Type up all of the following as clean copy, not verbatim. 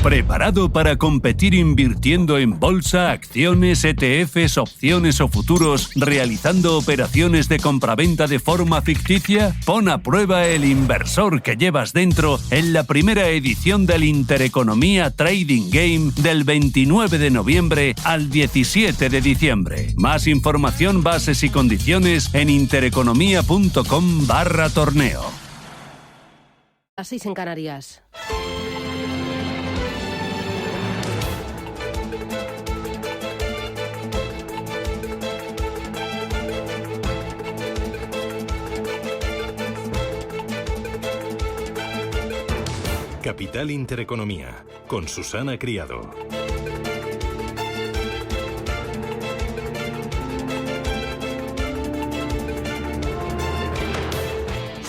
¿Preparado para competir invirtiendo en bolsa, acciones, ETFs, opciones o futuros, realizando operaciones de compraventa de forma ficticia? Pon a prueba el inversor que llevas dentro en la primera edición del Intereconomía Trading Game del 29 de noviembre al 17 de diciembre. Más información, bases y condiciones en intereconomía.com/torneo. Las 6 en Canarias. Capital Intereconomía, con Susana Criado.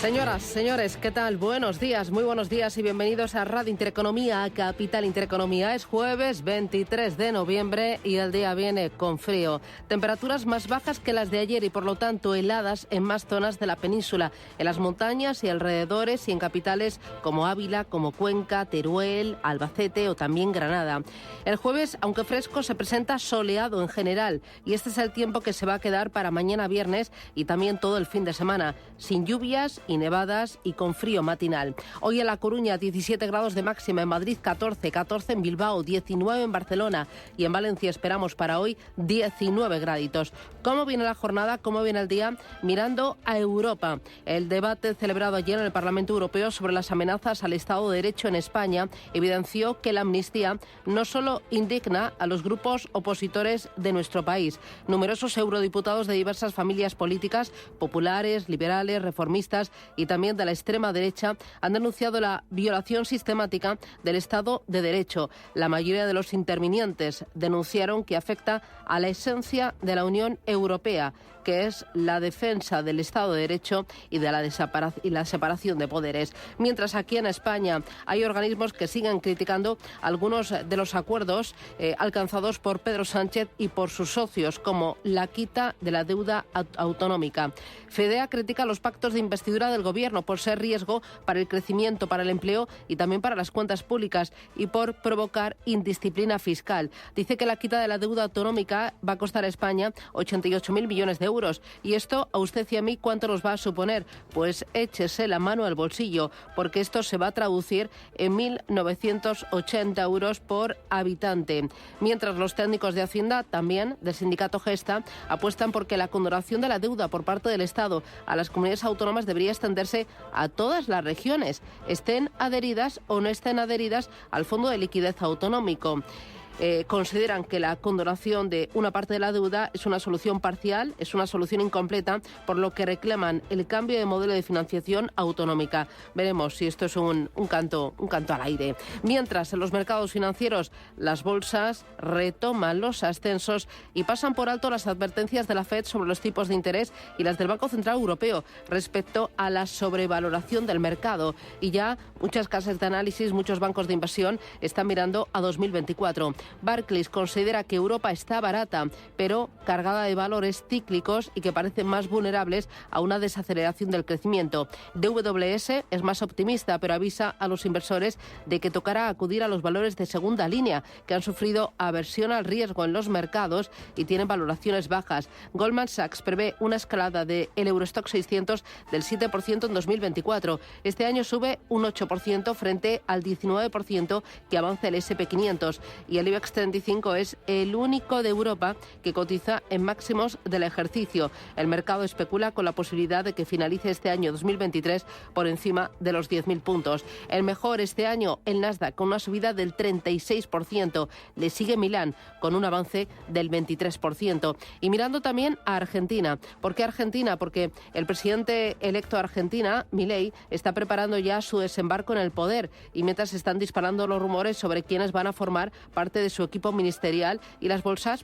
Señoras, señores, ¿qué tal? Buenos días, muy buenos días y bienvenidos a Radio Intereconomía, a Capital Intereconomía. Es jueves 23 de noviembre y el día viene con frío. Temperaturas más bajas que las de ayer y por lo tanto heladas en más zonas de la península, en las montañas y alrededores y en capitales como Ávila, como Cuenca, Teruel, Albacete o también Granada. El jueves, aunque fresco, se presenta soleado en general y este es el tiempo que se va a quedar para mañana viernes y también todo el fin de semana, sin lluvias y nevadas y con frío matinal. Hoy en La Coruña 17 grados de máxima, en Madrid 14 en Bilbao, 19 en Barcelona y en Valencia esperamos para hoy 19 graditos. ¿Cómo viene la jornada? ¿Cómo viene el día? Mirando a Europa. El debate celebrado ayer en el Parlamento Europeo sobre las amenazas al Estado de Derecho en España evidenció que la amnistía no solo indigna a los grupos opositores de nuestro país. Numerosos eurodiputados de diversas familias políticas, populares, liberales, reformistas y también de la extrema derecha han denunciado la violación sistemática del Estado de Derecho. La mayoría de los intervinientes denunciaron que afecta a la esencia de la Unión Europea, que es la defensa del Estado de Derecho y de la separación de poderes. Mientras aquí en España hay organismos que siguen criticando algunos de los acuerdos alcanzados por Pedro Sánchez y por sus socios, como la quita de la deuda autonómica. FEDEA critica los pactos de investidura del Gobierno por ser riesgo para el crecimiento, para el empleo y también para las cuentas públicas y por provocar indisciplina fiscal. Dice que la quita de la deuda autonómica va a costar a España 88.000 millones de euros. Y esto, a usted y a mí, ¿cuánto nos va a suponer? Pues échese la mano al bolsillo, porque esto se va a traducir en 1.980 euros por habitante. Mientras los técnicos de Hacienda, también del sindicato Gesta, apuestan porque la condonación de la deuda por parte del Estado a las comunidades autónomas debería extenderse a todas las regiones, estén adheridas o no estén adheridas al Fondo de Liquidez Autonómico. Consideran que la condonación de una parte de la deuda es una solución parcial, es una solución incompleta, por lo que reclaman el cambio de modelo de financiación autonómica. Veremos si esto es un canto al aire. Mientras, en los mercados financieros, las bolsas retoman los ascensos y pasan por alto las advertencias de la FED sobre los tipos de interés y las del Banco Central Europeo respecto a la sobrevaloración del mercado. Y ya muchas casas de análisis, muchos bancos de inversión están mirando a 2024. Barclays considera que Europa está barata, pero cargada de valores cíclicos y que parecen más vulnerables a una desaceleración del crecimiento. DWS es más optimista, pero avisa a los inversores de que tocará acudir a los valores de segunda línea, que han sufrido aversión al riesgo en los mercados y tienen valoraciones bajas. Goldman Sachs prevé una escalada del Eurostock 600 del 7% en 2024. Este año sube un 8% frente al 19% que avanza el S&P 500 y el IBEX 35 es el único de Europa que cotiza en máximos del ejercicio. El mercado especula con la posibilidad de que finalice este año 2023 por encima de los 10.000 puntos. El mejor este año, el Nasdaq, con una subida del 36%. Le sigue Milán, con un avance del 23%. Y mirando también a Argentina. ¿Por qué Argentina? Porque el presidente electo de Argentina, Milei, está preparando ya su desembarco en el poder y mientras están disparando los rumores sobre quiénes van a formar parte de su equipo ministerial y las bolsas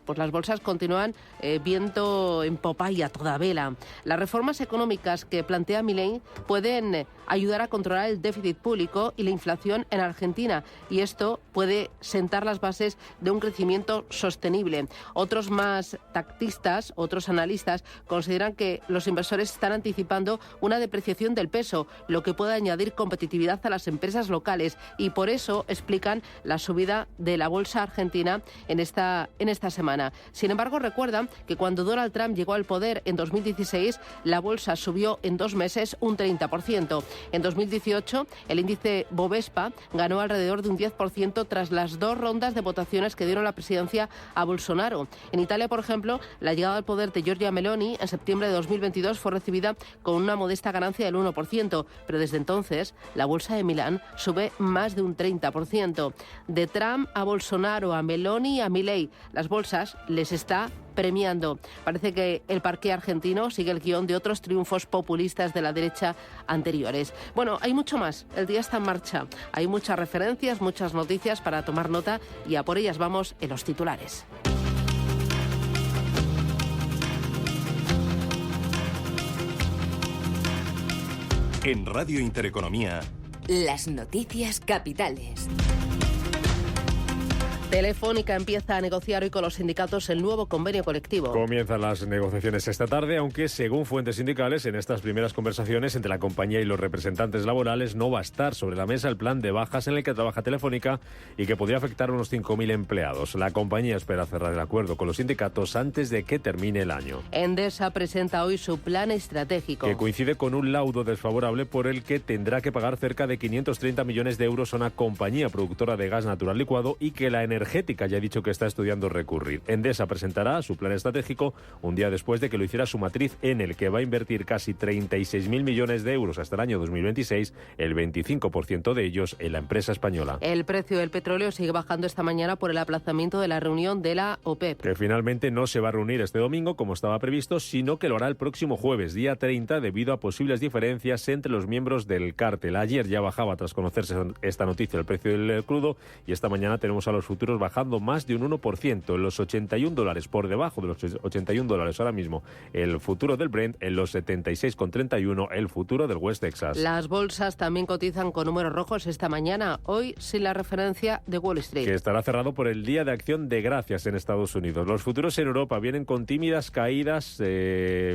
continúan viento en popa y a toda vela. Las reformas económicas que plantea Milei pueden ayudar a controlar el déficit público y la inflación en Argentina, y esto puede sentar las bases de un crecimiento sostenible. Otros más tactistas, otros analistas, consideran que los inversores están anticipando una depreciación del peso, lo que puede añadir competitividad a las empresas locales, y por eso explican la subida de la bolsa argentina en esta semana. Sin embargo, recuerdan que cuando Donald Trump llegó al poder en 2016, la bolsa subió en 2 meses un 30%. En 2018, el índice Bovespa ganó alrededor de un 10% tras las 2 rondas de votaciones que dieron la presidencia a Bolsonaro. En Italia, por ejemplo, la llegada al poder de Giorgia Meloni en septiembre de 2022 fue recibida con una modesta ganancia del 1%, pero desde entonces la bolsa de Milán sube más de un 30%. De Trump a Bolsonaro, a Meloni, a Milei, las bolsas les está premiando. Parece que el parqué argentino sigue el guión de otros triunfos populistas de la derecha anteriores. Bueno, hay mucho más. El día está en marcha. Hay muchas referencias, muchas noticias para tomar nota y a por ellas vamos en los titulares. En Radio Intereconomía, las noticias capitales. Telefónica empieza a negociar hoy con los sindicatos el nuevo convenio colectivo. Comienzan las negociaciones esta tarde, aunque según fuentes sindicales, en estas primeras conversaciones entre la compañía y los representantes laborales no va a estar sobre la mesa el plan de bajas en el que trabaja Telefónica y que podría afectar a unos 5.000 empleados. La compañía espera cerrar el acuerdo con los sindicatos antes de que termine el año. Endesa presenta hoy su plan estratégico, que coincide con un laudo desfavorable por el que tendrá que pagar cerca de 530 millones de euros a una compañía productora de gas natural licuado y que la energética ya ha dicho que está estudiando recurrir. Endesa presentará su plan estratégico un día después de que lo hiciera su matriz, en el que va a invertir casi 36.000 millones de euros hasta el año 2026, el 25% de ellos en la empresa española. El precio del petróleo sigue bajando esta mañana por el aplazamiento de la reunión de la OPEP. Que finalmente no se va a reunir este domingo como estaba previsto, sino que lo hará el próximo jueves, día 30, debido a posibles diferencias entre los miembros del cártel. Ayer ya bajaba tras conocerse esta noticia el precio del crudo y esta mañana tenemos a los futuros bajando más de un 1%, en los $81, por debajo de los $81 ahora mismo el futuro del Brent, en los 76,31 el futuro del West Texas. Las bolsas también cotizan con números rojos esta mañana, hoy sin la referencia de Wall Street, que estará cerrado por el Día de Acción de Gracias en Estados Unidos. Los futuros en Europa vienen con tímidas caídas,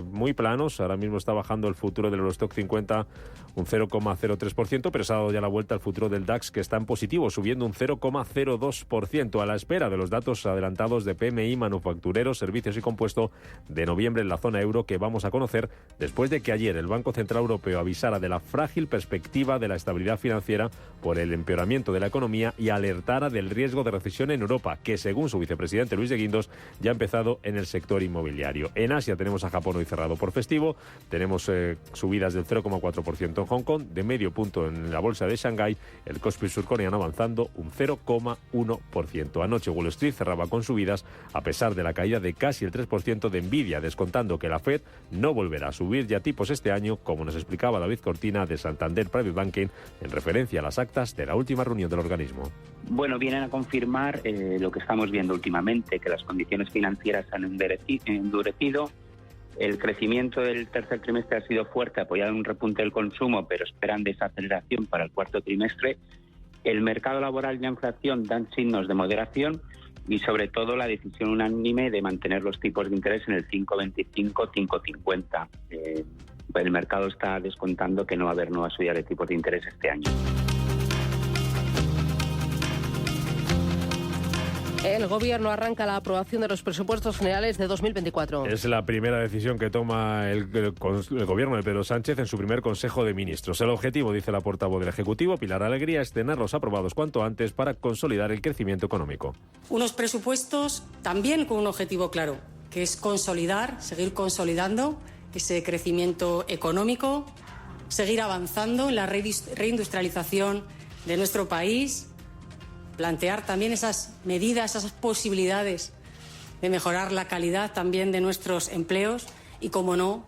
muy planos. Ahora mismo está bajando el futuro del Eurostock 50 un 0,03%, pero se ha dado ya la vuelta al futuro del DAX, que está en positivo, subiendo un 0,02%, a la espera de los datos adelantados de PMI, manufactureros, servicios y compuesto de noviembre en la zona euro, que vamos a conocer después de que ayer el Banco Central Europeo avisara de la frágil perspectiva de la estabilidad financiera por el empeoramiento de la economía y alertara del riesgo de recesión en Europa, que según su vicepresidente Luis de Guindos ya ha empezado en el sector inmobiliario. En Asia tenemos a Japón hoy cerrado por festivo, tenemos subidas del 0,4% en Hong Kong, de medio punto en la bolsa de Shanghái, el Kospi surcoreano avanzando un 0,1%. Anoche Wall Street cerraba con subidas a pesar de la caída de casi el 3% de Nvidia, descontando que la Fed no volverá a subir ya tipos este año, como nos explicaba David Cortina de Santander Private Banking en referencia a las actas de la última reunión del organismo. Bueno, vienen a confirmar lo que estamos viendo últimamente, que las condiciones financieras han endurecido. El crecimiento del tercer trimestre ha sido fuerte, apoyado en un repunte del consumo, pero esperan desaceleración para el cuarto trimestre. El mercado laboral y la inflación dan signos de moderación y, sobre todo, la decisión unánime de mantener los tipos de interés en el 5,25, 5,50. El mercado está descontando que no va a haber nuevas subidas de tipos de interés este año. El Gobierno arranca la aprobación de los presupuestos generales de 2024. Es la primera decisión que toma el Gobierno de Pedro Sánchez en su primer Consejo de Ministros. El objetivo, dice la portavoz del Ejecutivo, Pilar Alegría, es tenerlos aprobados cuanto antes para consolidar el crecimiento económico. Unos presupuestos también con un objetivo claro, que es consolidar, seguir consolidando ese crecimiento económico, seguir avanzando en la reindustrialización de nuestro país, plantear también esas medidas, esas posibilidades de mejorar la calidad también de nuestros empleos y, como no,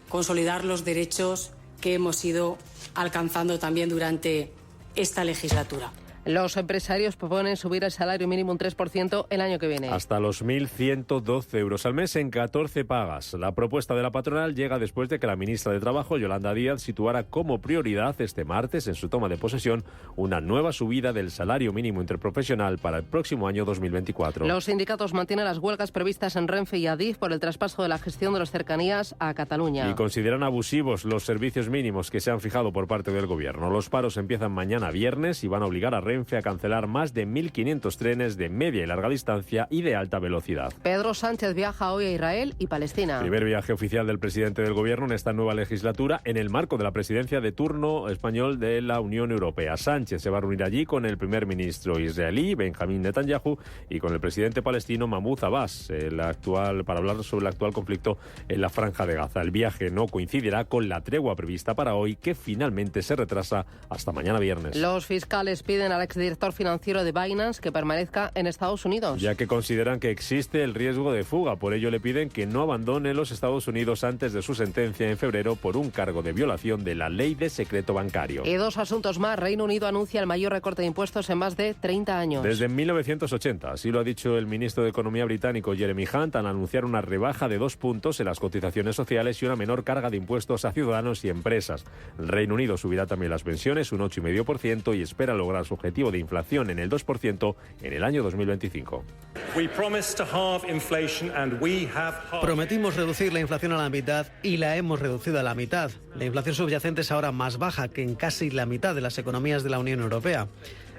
consolidar los derechos que hemos ido alcanzando también durante esta legislatura. Los empresarios proponen subir el salario mínimo un 3% el año que viene. Hasta los 1.112 euros al mes en 14 pagas. La propuesta de la patronal llega después de que la ministra de Trabajo, Yolanda Díaz, situara como prioridad este martes, en su toma de posesión, una nueva subida del salario mínimo interprofesional para el próximo año 2024. Los sindicatos mantienen las huelgas previstas en Renfe y Adif por el traspaso de la gestión de las cercanías a Cataluña. Y consideran abusivos los servicios mínimos que se han fijado por parte del Gobierno. Los paros empiezan mañana viernes y van a obligar a Renfe a cancelar más de 1.500 trenes de media y larga distancia y de alta velocidad. Pedro Sánchez viaja hoy a Israel y Palestina. Primer viaje oficial del presidente del Gobierno en esta nueva legislatura en el marco de la presidencia de turno español de la Unión Europea. Sánchez se va a reunir allí con el primer ministro israelí, Benjamín Netanyahu, y con el presidente palestino, Mahmoud Abbas, para hablar sobre el actual conflicto en la Franja de Gaza. El viaje no coincidirá con la tregua prevista para hoy, que finalmente se retrasa hasta mañana viernes. Los fiscales piden al exdirector financiero de Binance que permanezca en Estados Unidos, ya que consideran que existe el riesgo de fuga. Por ello le piden que no abandone los Estados Unidos antes de su sentencia en febrero por un cargo de violación de la ley de secreto bancario. Y dos asuntos más. Reino Unido anuncia el mayor recorte de impuestos en más de 30 años. Desde 1980, así lo ha dicho el ministro de Economía británico Jeremy Hunt, al anunciar una rebaja de 2 puntos en las cotizaciones sociales y una menor carga de impuestos a ciudadanos y empresas. El Reino Unido subirá también las pensiones un 8,5% y espera lograr su objetivo de inflación en el 2% en el año 2025. Prometimos reducir la inflación a la mitad y la hemos reducido a la mitad. La inflación subyacente es ahora más baja que en casi la mitad de las economías de la Unión Europea.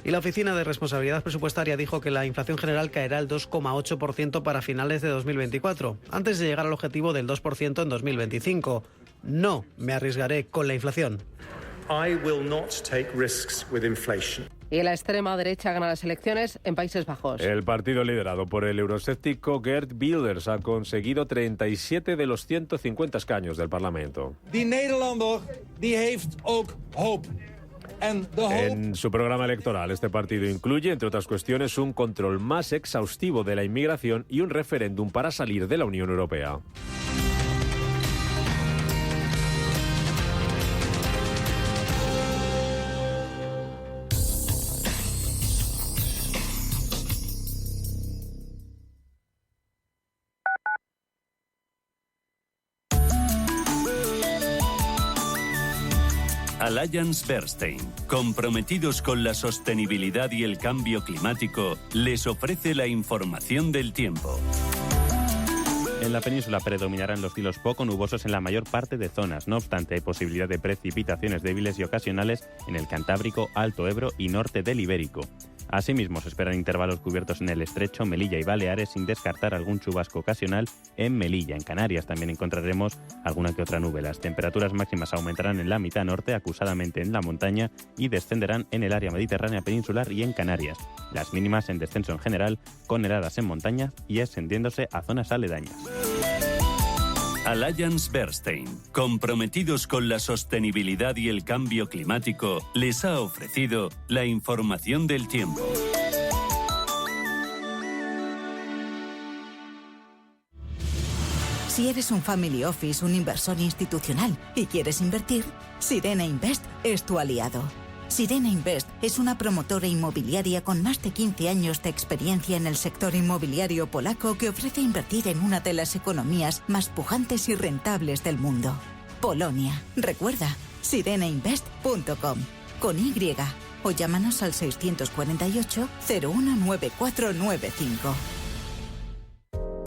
Y la Oficina de Responsabilidad Presupuestaria dijo que la inflación general caerá al 2,8% para finales de 2024, antes de llegar al objetivo del 2% en 2025. No me arriesgaré con la inflación. Y la extrema derecha gana las elecciones en Países Bajos. El partido liderado por el euroscéptico Geert Wilders ha conseguido 37 de los 150 escaños del Parlamento. Die Nederlander, die heeft ook hoop. En su programa electoral, este partido incluye, entre otras cuestiones, un control más exhaustivo de la inmigración y un referéndum para salir de la Unión Europea. Allianz Bernstein, comprometidos con la sostenibilidad y el cambio climático, les ofrece la información del tiempo. En la península predominarán los cielos poco nubosos en la mayor parte de zonas. No obstante, hay posibilidad de precipitaciones débiles y ocasionales en el Cantábrico, Alto Ebro y norte del Ibérico. Asimismo, se esperan intervalos cubiertos en el Estrecho, Melilla y Baleares, sin descartar algún chubasco ocasional en Melilla. En Canarias también encontraremos alguna que otra nube. Las temperaturas máximas aumentarán en la mitad norte, acusadamente en la montaña, y descenderán en el área mediterránea peninsular y en Canarias. Las mínimas en descenso en general, con heladas en montaña y extendiéndose a zonas aledañas. Allianz Bernstein, comprometidos con la sostenibilidad y el cambio climático, les ha ofrecido la información del tiempo. Si eres un family office, un inversor institucional y quieres invertir, Sirena Invest es tu aliado. Sirena Invest es una promotora inmobiliaria con más de 15 años de experiencia en el sector inmobiliario polaco que ofrece invertir en una de las economías más pujantes y rentables del mundo. Polonia. Recuerda, sirenainvest.com con Y o llámanos al 648 019495.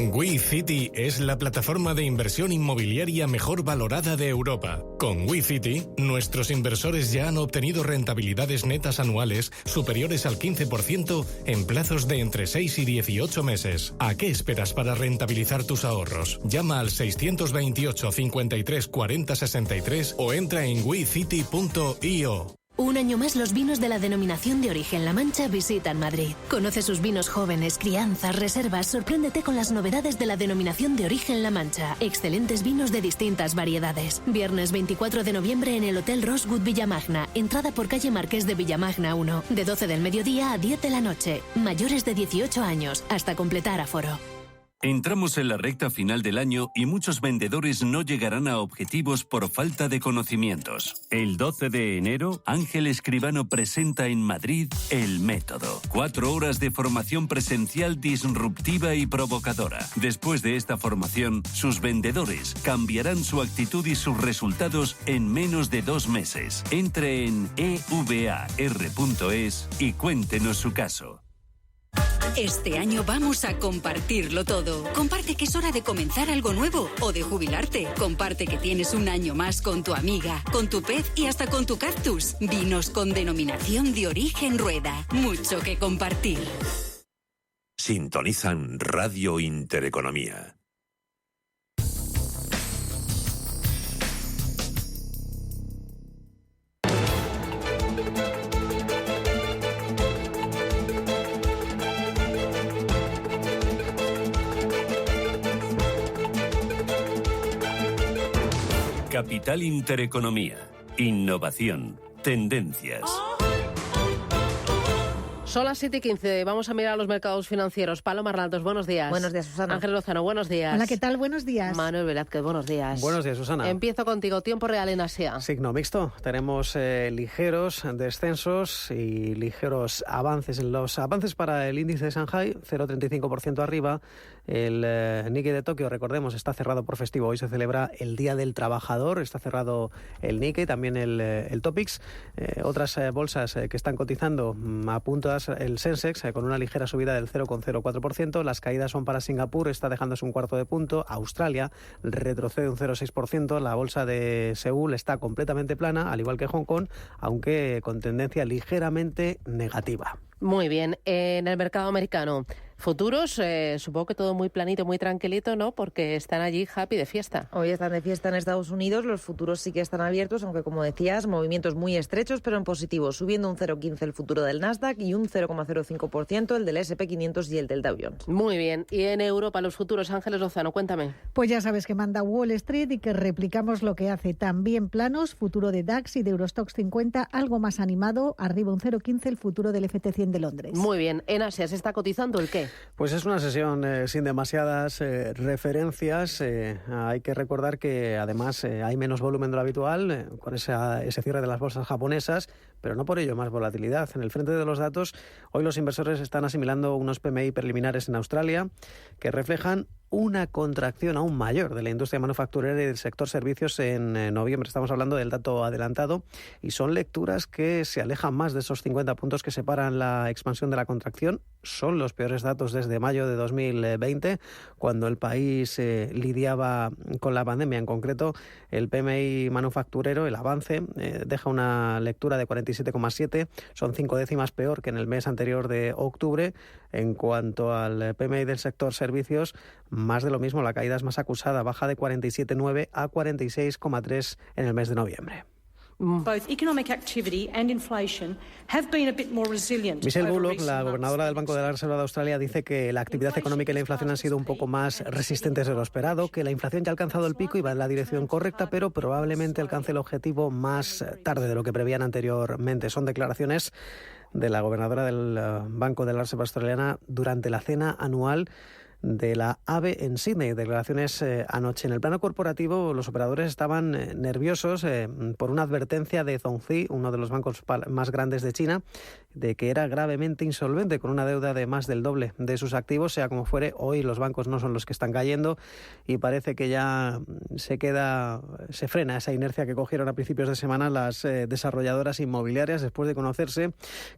WeCity es la plataforma de inversión inmobiliaria mejor valorada de Europa. Con WeCity, nuestros inversores ya han obtenido rentabilidades netas anuales superiores al 15% en plazos de entre 6 y 18 meses. ¿A qué esperas para rentabilizar tus ahorros? Llama al 628 53 40 63 o entra en wecity.io. Un año más los vinos de la denominación de origen La Mancha visitan Madrid. Conoce sus vinos jóvenes, crianzas, reservas. Sorpréndete con las novedades de la denominación de origen La Mancha. Excelentes vinos de distintas variedades. Viernes 24 de noviembre en el Hotel Rosewood Villamagna. Entrada por calle Marqués de Villamagna 1. De 12 del mediodía a 10 de la noche. Mayores de 18 años. Hasta completar aforo. Entramos en la recta final del año y muchos vendedores no llegarán a objetivos por falta de conocimientos. El 12 de enero, Ángel Escribano presenta en Madrid El Método. 4 horas de formación presencial disruptiva y provocadora. Después de esta formación, sus vendedores cambiarán su actitud y sus resultados en menos de 2 meses. Entre en evar.es y cuéntenos su caso. Este año vamos a compartirlo todo. Comparte que es hora de comenzar algo nuevo o de jubilarte. Comparte que tienes un año más con tu amiga, con tu pez y hasta con tu cactus. Vinos con denominación de origen Rueda. Mucho que compartir. Sintonizan Radio Intereconomía. Capital Intereconomía. Innovación. Tendencias. Son las 7:15. Vamos a mirar a los mercados financieros. Paloma Arnaldos, buenos días. Buenos días, Susana. Ángel Lozano, buenos días. Hola, ¿qué tal? Buenos días. Manuel Velázquez, buenos días. Buenos días, Susana. Empiezo contigo. Tiempo real en Asia. Signo mixto. Tenemos ligeros descensos y ligeros avances. Los avances para el índice de Shanghai, 0,35% arriba. El Nikkei de Tokio, recordemos, está cerrado por festivo. Hoy se celebra el Día del Trabajador. Está cerrado el Nikkei, también el Topix. Otras bolsas que están cotizando apuntadas, el Sensex con una ligera subida del 0,04%. Las caídas son para Singapur, está dejándose un cuarto de punto. Australia retrocede un 0,6%. La bolsa de Seúl está completamente plana, al igual que Hong Kong, aunque con tendencia ligeramente negativa. Muy bien. En el mercado americano, futuros, supongo que todo muy planito, muy tranquilito, ¿no? Porque están allí happy de fiesta. Hoy están de fiesta en Estados Unidos, los futuros sí que están abiertos, aunque como decías, movimientos muy estrechos, pero en positivo, subiendo un 0,15 el futuro del Nasdaq y un 0,05% el del S&P 500 y el del Dow Jones. Muy bien. Y en Europa, los futuros, Ángeles Lozano, cuéntame. Pues ya sabes que manda Wall Street y que replicamos lo que hace. También planos, futuro de DAX y de Eurostoxx 50, algo más animado, arriba un 0,15 el futuro del FT100 de Londres. Muy bien. En Asia, ¿se está cotizando el qué? Pues es una sesión sin demasiadas referencias. Hay que recordar que además hay menos volumen de lo habitual con ese cierre de las bolsas japonesas, pero no por ello más volatilidad. En el frente de los datos, hoy los inversores están asimilando unos PMI preliminares en Australia que reflejan una contracción aún mayor de la industria manufacturera y del sector servicios en noviembre. Estamos hablando del dato adelantado y son lecturas que se alejan más de esos 50 puntos que separan la expansión de la contracción. Son los peores datos desde mayo de 2020, cuando el país lidiaba con la pandemia. En concreto, el PMI manufacturero, el avance, deja una lectura de 47,7. Son 5 décimas peor que en el mes anterior de octubre. En cuanto al PMI del sector servicios, más de lo mismo, la caída es más acusada, baja de 47,9 a 46,3 en el mes de noviembre. Both economic activity and inflation have been a bit more resilient. Michelle Bullock, la gobernadora del Banco de la Reserva de Australia, dice que la actividad económica y la inflación han sido un poco más resistentes de lo esperado, que la inflación ya ha alcanzado el pico y va en la dirección correcta, pero probablemente alcance el objetivo más tarde de lo que prevían anteriormente. Son declaraciones de la gobernadora del Banco de la Reserva Australiana durante la cena anual de la AVE en Sydney. Declaraciones anoche. En el plano corporativo, los operadores estaban nerviosos por una advertencia de Zhongxi, uno de los bancos más grandes de China, de que era gravemente insolvente, con una deuda de más del doble de sus activos. Sea como fuere, hoy los bancos no son los que están cayendo y parece que ya se frena esa inercia que cogieron a principios de semana las desarrolladoras inmobiliarias, después de conocerse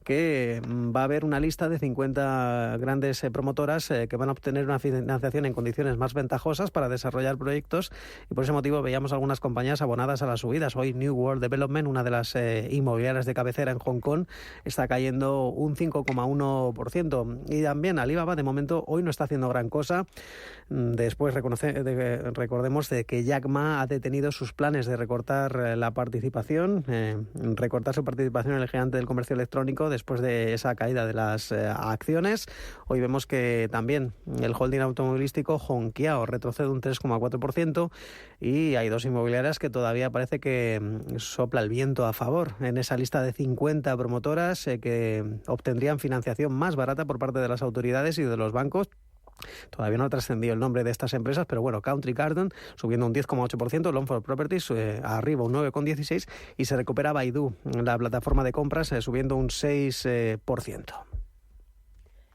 que va a haber una lista de 50 grandes promotoras que van a obtener una financiación en condiciones más ventajosas para desarrollar proyectos, y por ese motivo veíamos algunas compañías abonadas a las subidas. Hoy New World Development, una de las inmobiliarias de cabecera en Hong Kong, está cayendo un 5,1%. Y también Alibaba, de momento, hoy no está haciendo gran cosa. Después recordemos de que Jack Ma ha detenido sus planes de recortar la participación, recortar su participación en el gigante del comercio electrónico después de esa caída de las acciones. Hoy vemos que también el holding automovilístico Hongqiao retrocede un 3,4% y hay dos inmobiliarias que todavía parece que sopla el viento a favor en esa lista de 50 promotoras que obtendrían financiación más barata por parte de las autoridades y de los bancos, Todavía no ha trascendido el nombre de estas empresas, pero bueno, Country Garden subiendo un 10,8%, Longford Properties arriba un 9,16% y se recupera Baidu, la plataforma de compras, subiendo un 6%.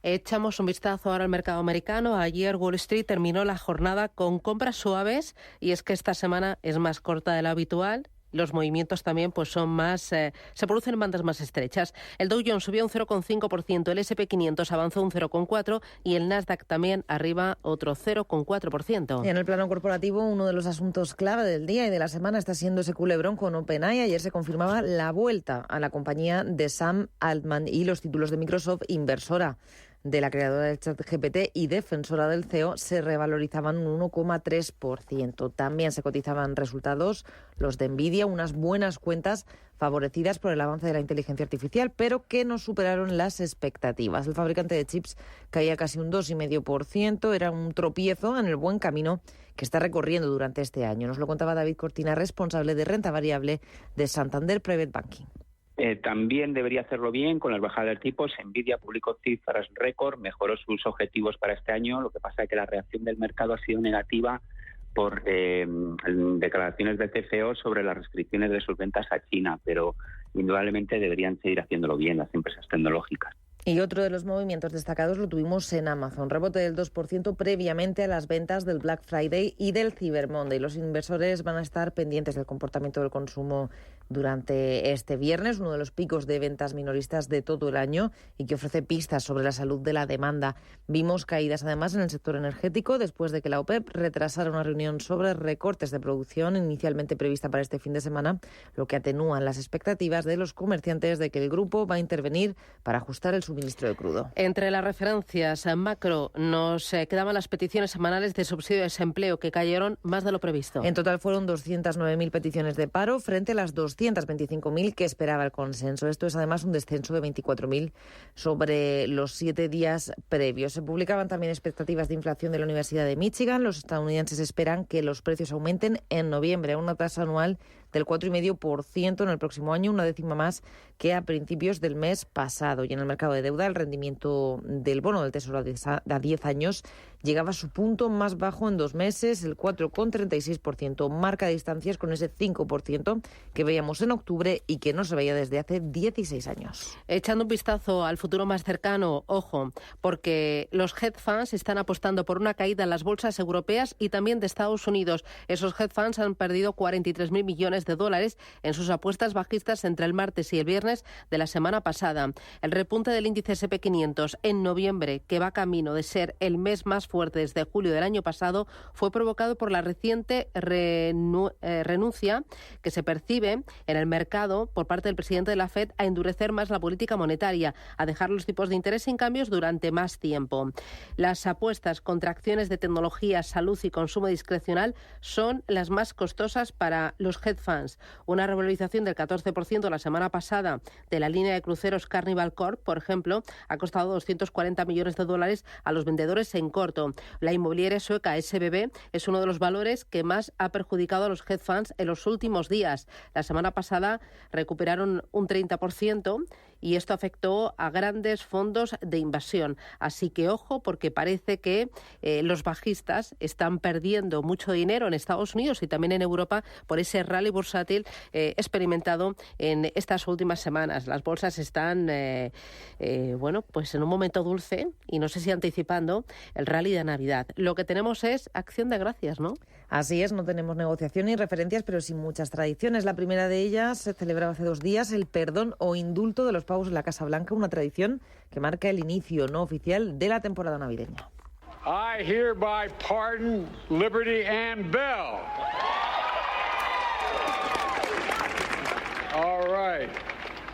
Echamos un vistazo ahora al mercado americano. Ayer Wall Street terminó la jornada con compras suaves y es que esta semana es más corta de lo habitual. Los movimientos también pues son más, se producen en bandas más estrechas. El Dow Jones subió un 0,5%, el S&P 500 avanzó un 0,4% y el Nasdaq también arriba otro 0,4%. Y en el plano corporativo, uno de los asuntos clave del día y de la semana está siendo ese culebrón con OpenAI. Ayer se confirmaba la vuelta a la compañía de Sam Altman y los títulos de Microsoft, inversora de la creadora del ChatGPT y defensora del CEO, se revalorizaban un 1,3%. También se cotizaban resultados los de Nvidia, unas buenas cuentas favorecidas por el avance de la inteligencia artificial, pero que no superaron las expectativas. El fabricante de chips caía casi un 2,5%, era un tropiezo en el buen camino que está recorriendo durante este año. Nos lo contaba David Cortina, responsable de renta variable de Santander Private Banking. También debería hacerlo bien con las bajadas de tipos. Nvidia publicó cifras récord, mejoró sus objetivos para este año. Lo que pasa es que la reacción del mercado ha sido negativa por declaraciones del CFO sobre las restricciones de sus ventas a China, pero indudablemente deberían seguir haciéndolo bien las empresas tecnológicas. Y otro de los movimientos destacados lo tuvimos en Amazon, rebote del 2% previamente a las ventas del Black Friday y del Cyber Monday. Los inversores van a estar pendientes del comportamiento del consumo durante este viernes, uno de los picos de ventas minoristas de todo el año y que ofrece pistas sobre la salud de la demanda. Vimos caídas además en el sector energético después de que la OPEP retrasara una reunión sobre recortes de producción inicialmente prevista para este fin de semana, lo que atenúa las expectativas de los comerciantes de que el grupo va a intervenir para ajustar el suministro de crudo. Entre las referencias macro nos quedaban las peticiones semanales de subsidio de desempleo que cayeron más de lo previsto. En total fueron 209.000 peticiones de paro frente a las 225.000 que esperaba el consenso. Esto es además un descenso de 24.000 sobre los 7 días previos. Se publicaban también expectativas de inflación de la Universidad de Michigan. Los estadounidenses esperan que los precios aumenten en noviembre a una tasa anual del 4,5% en el próximo año, una décima más que a principios del mes pasado. Y en el mercado de deuda, el rendimiento del bono del Tesoro a 10 años llegaba a su punto más bajo en 2 meses, el 4,36%. Marca distancias con ese 5% que veíamos en octubre y que no se veía desde hace 16 años. Echando un vistazo al futuro más cercano, ojo, porque los hedge funds están apostando por una caída en las bolsas europeas y también de Estados Unidos. Esos hedge funds han perdido 43.000 millones de dólares en sus apuestas bajistas entre el martes y el viernes de la semana pasada. El repunte del índice S&P 500 en noviembre, que va camino de ser el mes más fuerte desde julio del año pasado, fue provocado por la reciente renuncia que se percibe en el mercado por parte del presidente de la FED a endurecer más la política monetaria, a dejar los tipos de interés sin cambios durante más tiempo. Las apuestas contra acciones de tecnología, salud y consumo discrecional son las más costosas para los hedge funds. Una revalorización del 14% la semana pasada de la línea de cruceros Carnival Corp, por ejemplo, ha costado 240 millones de dólares a los vendedores en corto. La inmobiliaria sueca SBB es uno de los valores que más ha perjudicado a los hedge funds en los últimos días. La semana pasada recuperaron un 30% y esto afectó a grandes fondos de inversión. Así que ojo, porque parece que los bajistas están perdiendo mucho dinero en Estados Unidos y también en Europa por ese rally bursátil experimentado en estas últimas semanas. Las bolsas están, pues en un momento dulce y no sé si anticipando el rally de Navidad. Lo que tenemos es acción de gracias, ¿no? Así es, no tenemos negociación ni referencias, pero sin muchas tradiciones. La primera de ellas se celebraba hace 2 días, el perdón o indulto de los pavos en la Casa Blanca, una tradición que marca el inicio no oficial de la temporada navideña. I hereby pardon Liberty and Bell. All right.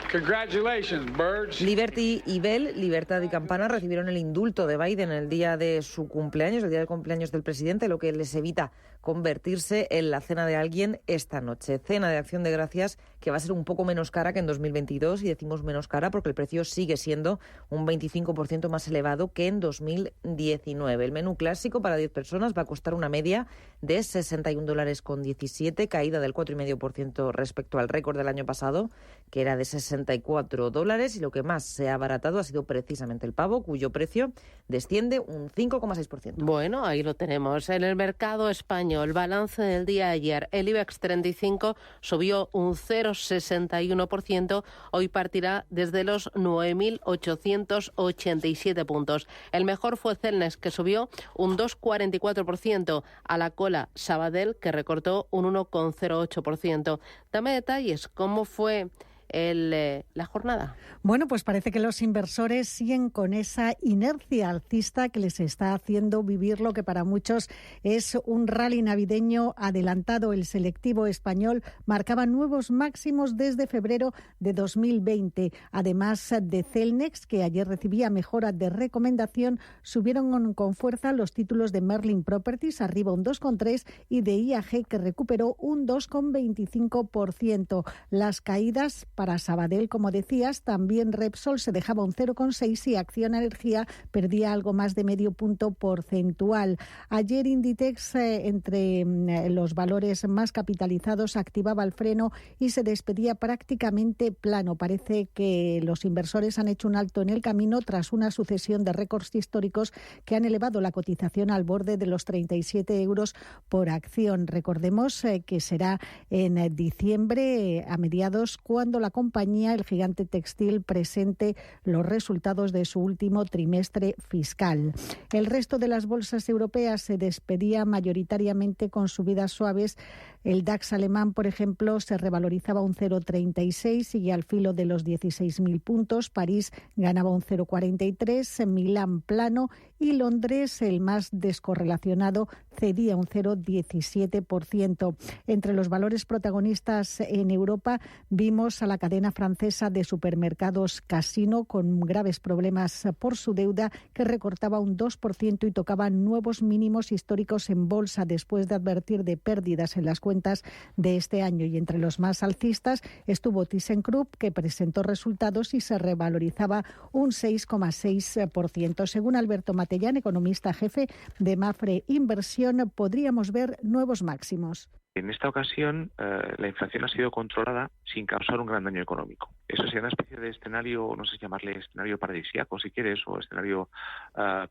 Congratulations, birds. Liberty y Bell, Libertad y Campana, recibieron el indulto de Biden el día de su cumpleaños, el día del cumpleaños del presidente, lo que les evita convertirse en la cena de alguien esta noche. Cena de Acción de Gracias que va a ser un poco menos cara que en 2022, y decimos menos cara porque el precio sigue siendo un 25% más elevado que en 2019. El menú clásico para 10 personas va a costar una media de $61,17, caída del 4,5% respecto al récord del año pasado, que era de $60. $54 y lo que más se ha abaratado ha sido precisamente el pavo, cuyo precio desciende un 5,6%. Bueno, ahí lo tenemos. En el mercado español, balance del día de ayer, el IBEX 35 subió un 0,61%, hoy partirá desde los 9.887 puntos. El mejor fue Celnex, que subió un 2,44%, a la cola Sabadell, que recortó un 1,08%. Dame detalles, ¿cómo fue la jornada? Bueno, pues parece que los inversores siguen con esa inercia alcista que les está haciendo vivir lo que para muchos es un rally navideño adelantado. El selectivo español marcaba nuevos máximos desde febrero de 2020. Además de Celnex, que ayer recibía mejora de recomendación, subieron con fuerza los títulos de Merlin Properties, arriba un 2,3%, y de IAG, que recuperó un 2,25%. Las caídas para Sabadell, como decías, también Repsol se dejaba un 0,6% y Acciona Energía perdía algo más de medio punto porcentual. Ayer Inditex, entre los valores más capitalizados, activaba el freno y se despedía prácticamente plano. Parece que los inversores han hecho un alto en el camino tras una sucesión de récords históricos que han elevado la cotización al borde de los 37 euros por acción. Recordemos que será en diciembre, a mediados, cuando la compañía, el gigante textil, presente los resultados de su último trimestre fiscal. El resto de las bolsas europeas se despedía mayoritariamente con subidas suaves. El DAX alemán, por ejemplo, se revalorizaba un 0,36, sigue al filo de los 16.000 puntos. París ganaba un 0,43, Milán plano y Londres, el más descorrelacionado, cedía un 0,17%. Entre los valores protagonistas en Europa vimos a la cadena francesa de supermercados Casino, con graves problemas por su deuda, que recortaba un 2% y tocaba nuevos mínimos históricos en bolsa después de advertir de pérdidas en las cuentas de este año. Y entre los más alcistas estuvo ThyssenKrupp, que presentó resultados y se revalorizaba un 6,6%. Según Alberto Matellán, economista jefe de Mapfre Inversión, podríamos ver nuevos máximos. En esta ocasión, la inflación ha sido controlada sin causar un gran daño económico. Eso sería una especie de escenario, no sé llamarle escenario paradisíaco, si quieres, o escenario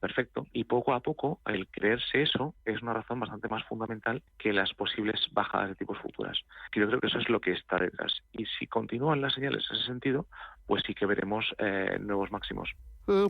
perfecto. Y poco a poco, el creerse eso es una razón bastante más fundamental que las posibles bajadas de tipos futuras. Yo creo que eso es lo que está detrás. Y si continúan las señales en ese sentido, pues sí que veremos nuevos máximos.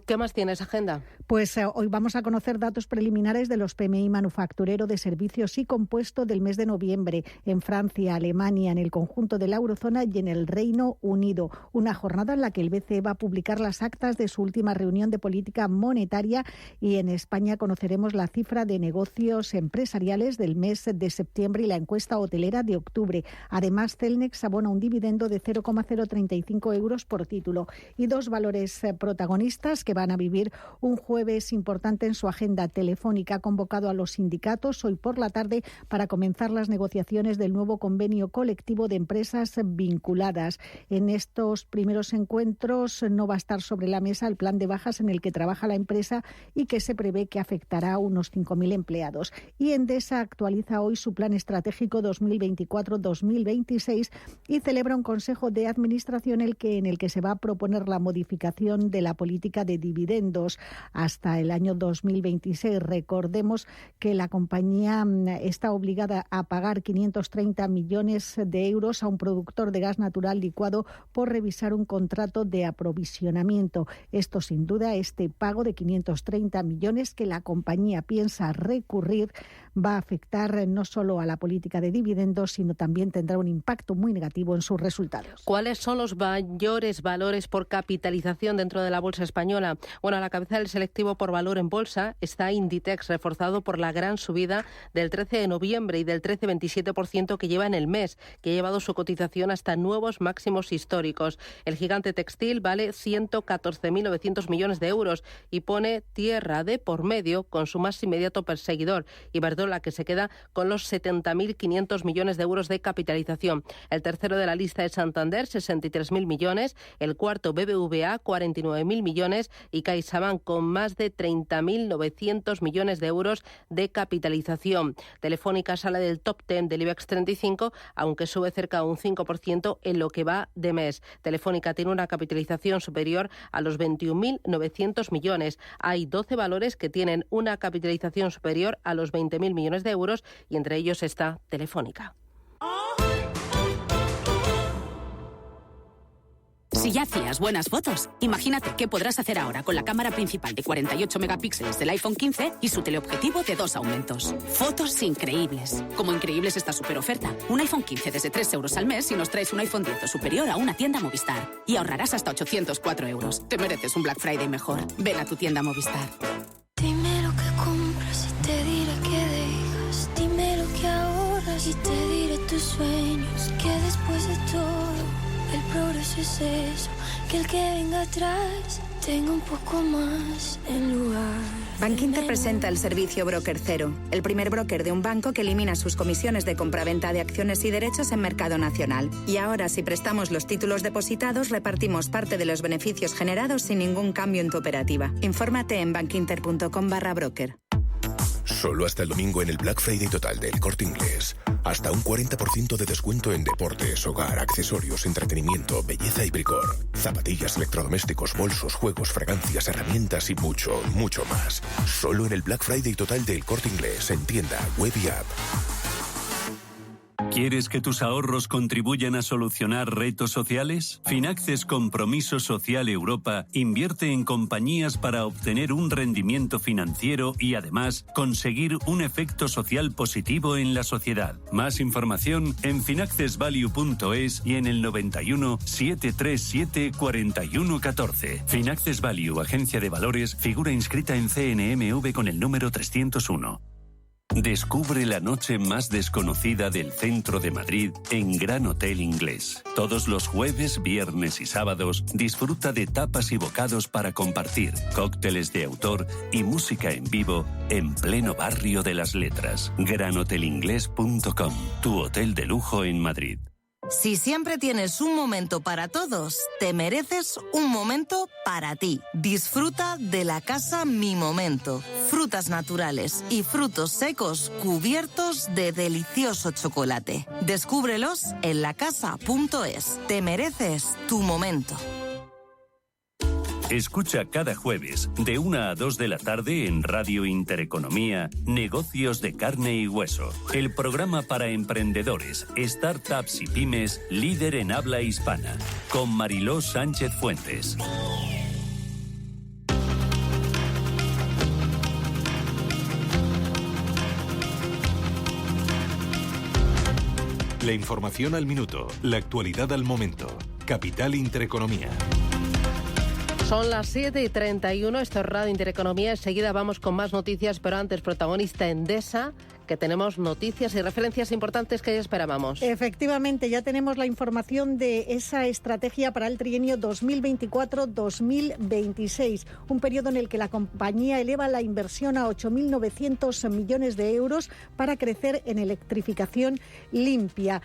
¿Qué más tienes, agenda? Pues hoy vamos a conocer datos preliminares de los PMI manufacturero, de servicios y compuesto del mes de noviembre en Francia, Alemania, en el conjunto de la eurozona y en el Reino Unido. Una jornada en la que el BCE va a publicar las actas de su última reunión de política monetaria, y en España conoceremos la cifra de negocios empresariales del mes de septiembre y la encuesta hotelera de octubre. Además, Celnex abona un dividendo de 0,035 euros por título. Y dos valores protagonistas que van a vivir un jueves importante en su agenda telefónica. Ha convocado a los sindicatos hoy por la tarde para comenzar las negociaciones del nuevo convenio colectivo de empresas vinculadas. En estos primeros encuentros no va a estar sobre la mesa el plan de bajas en el que trabaja la empresa y que se prevé que afectará a unos 5.000 empleados. Y Endesa actualiza hoy su plan estratégico 2024-2026 y celebra un consejo de administración en el que se va a proponer la modificación de la política de dividendos hasta el año 2026. Recordemos que la compañía está obligada a pagar 530 millones de euros a un productor de gas natural licuado por revisar un contrato de aprovisionamiento. Esto, sin duda, este pago de 530 millones que la compañía piensa recurrir, va a afectar no solo a la política de dividendos, sino también tendrá un impacto muy negativo en sus resultados. ¿Cuáles son los mayores valores por capitalización dentro de la bolsa española? Bueno, a la cabeza del selectivo por valor en bolsa está Inditex, reforzado por la gran subida del 13 de noviembre y del 13,27% que lleva en el mes, que ha llevado su cotización hasta nuevos máximos históricos. El gigante textil vale 114.900 millones de euros y pone tierra de por medio con su más inmediato perseguidor, Iberdrola, que se queda con los 70.500 millones de euros de capitalización. El tercero de la lista es Santander, 63.000 millones. el cuarto BBVA, 49.000 millones, y CaixaBank con más de 30.900 millones de euros de capitalización. Telefónica sale del top 10 del IBEX 35, aunque sube cerca de un 5% en lo que va de mes. Telefónica tiene una capitalización superior a los 21.900 millones. Hay 12 valores que tienen una capitalización superior a los 20.000 millones de euros y entre ellos está Telefónica. Si ya hacías buenas fotos, imagínate qué podrás hacer ahora con la cámara principal de 48 megapíxeles del iPhone 15 y su teleobjetivo de 2 aumentos. Fotos increíbles. Como increíbles esta super oferta. Un iPhone 15 desde 3 euros al mes si nos traes un iPhone 10 o superior a una tienda Movistar. Y ahorrarás hasta 804 euros. Te mereces un Black Friday mejor. Ven a tu tienda Movistar. Dime lo que compras y te diré qué dejas. Dime lo que ahorras y te diré tus sueños. Que después de todo el progreso es eso, que el que venga atrás tenga un poco más en lugar. Bankinter presenta el servicio Broker Cero, el primer broker de un banco que elimina sus comisiones de compraventa de acciones y derechos en mercado nacional. Y ahora, si prestamos los títulos depositados, repartimos parte de los beneficios generados sin ningún cambio en tu operativa. Infórmate en bankinter.com/broker. Solo hasta el domingo en el Black Friday total del Corte Inglés. Hasta un 40% de descuento en deportes, hogar, accesorios, entretenimiento, belleza y bricor. Zapatillas, electrodomésticos, bolsos, juegos, fragancias, herramientas y mucho, mucho más. Solo en el Black Friday total del Corte Inglés, en tienda, web y app. ¿Quieres que tus ahorros contribuyan a solucionar retos sociales? Finaxes Compromiso Social Europa invierte en compañías para obtener un rendimiento financiero y además conseguir un efecto social positivo en la sociedad. Más información en finaccesvalue.es y en el 91 737 4114. Finaxes Value, agencia de valores, figura inscrita en CNMV con el número 301. Descubre la noche más desconocida del centro de Madrid en Gran Hotel Inglés. Todos los jueves, viernes y sábados disfruta de tapas y bocados para compartir, cócteles de autor y música en vivo en pleno barrio de las letras. GranHotelInglés.com, tu hotel de lujo en Madrid. Si siempre tienes un momento para todos, te mereces un momento para ti. Disfruta de la casa Mi Momento. Frutas naturales y frutos secos cubiertos de delicioso chocolate. Descúbrelos en lacasa.es. Te mereces tu momento. Escucha cada jueves de 1 a 2 de la tarde en Radio Intereconomía Negocios de Carne y Hueso. El programa para emprendedores, startups y pymes líder en habla hispana. Con Mariló Sánchez Fuentes. La información al minuto, la actualidad al momento. Capital Intereconomía. Son las 7:31, esto es Radio Intereconomía. Enseguida vamos con más noticias, pero antes protagonista Endesa, que tenemos noticias y referencias importantes que ya esperábamos. Efectivamente, ya tenemos la información de esa estrategia para el trienio 2024-2026, un periodo en el que la compañía eleva la inversión a 8.900 millones de euros para crecer en electrificación limpia.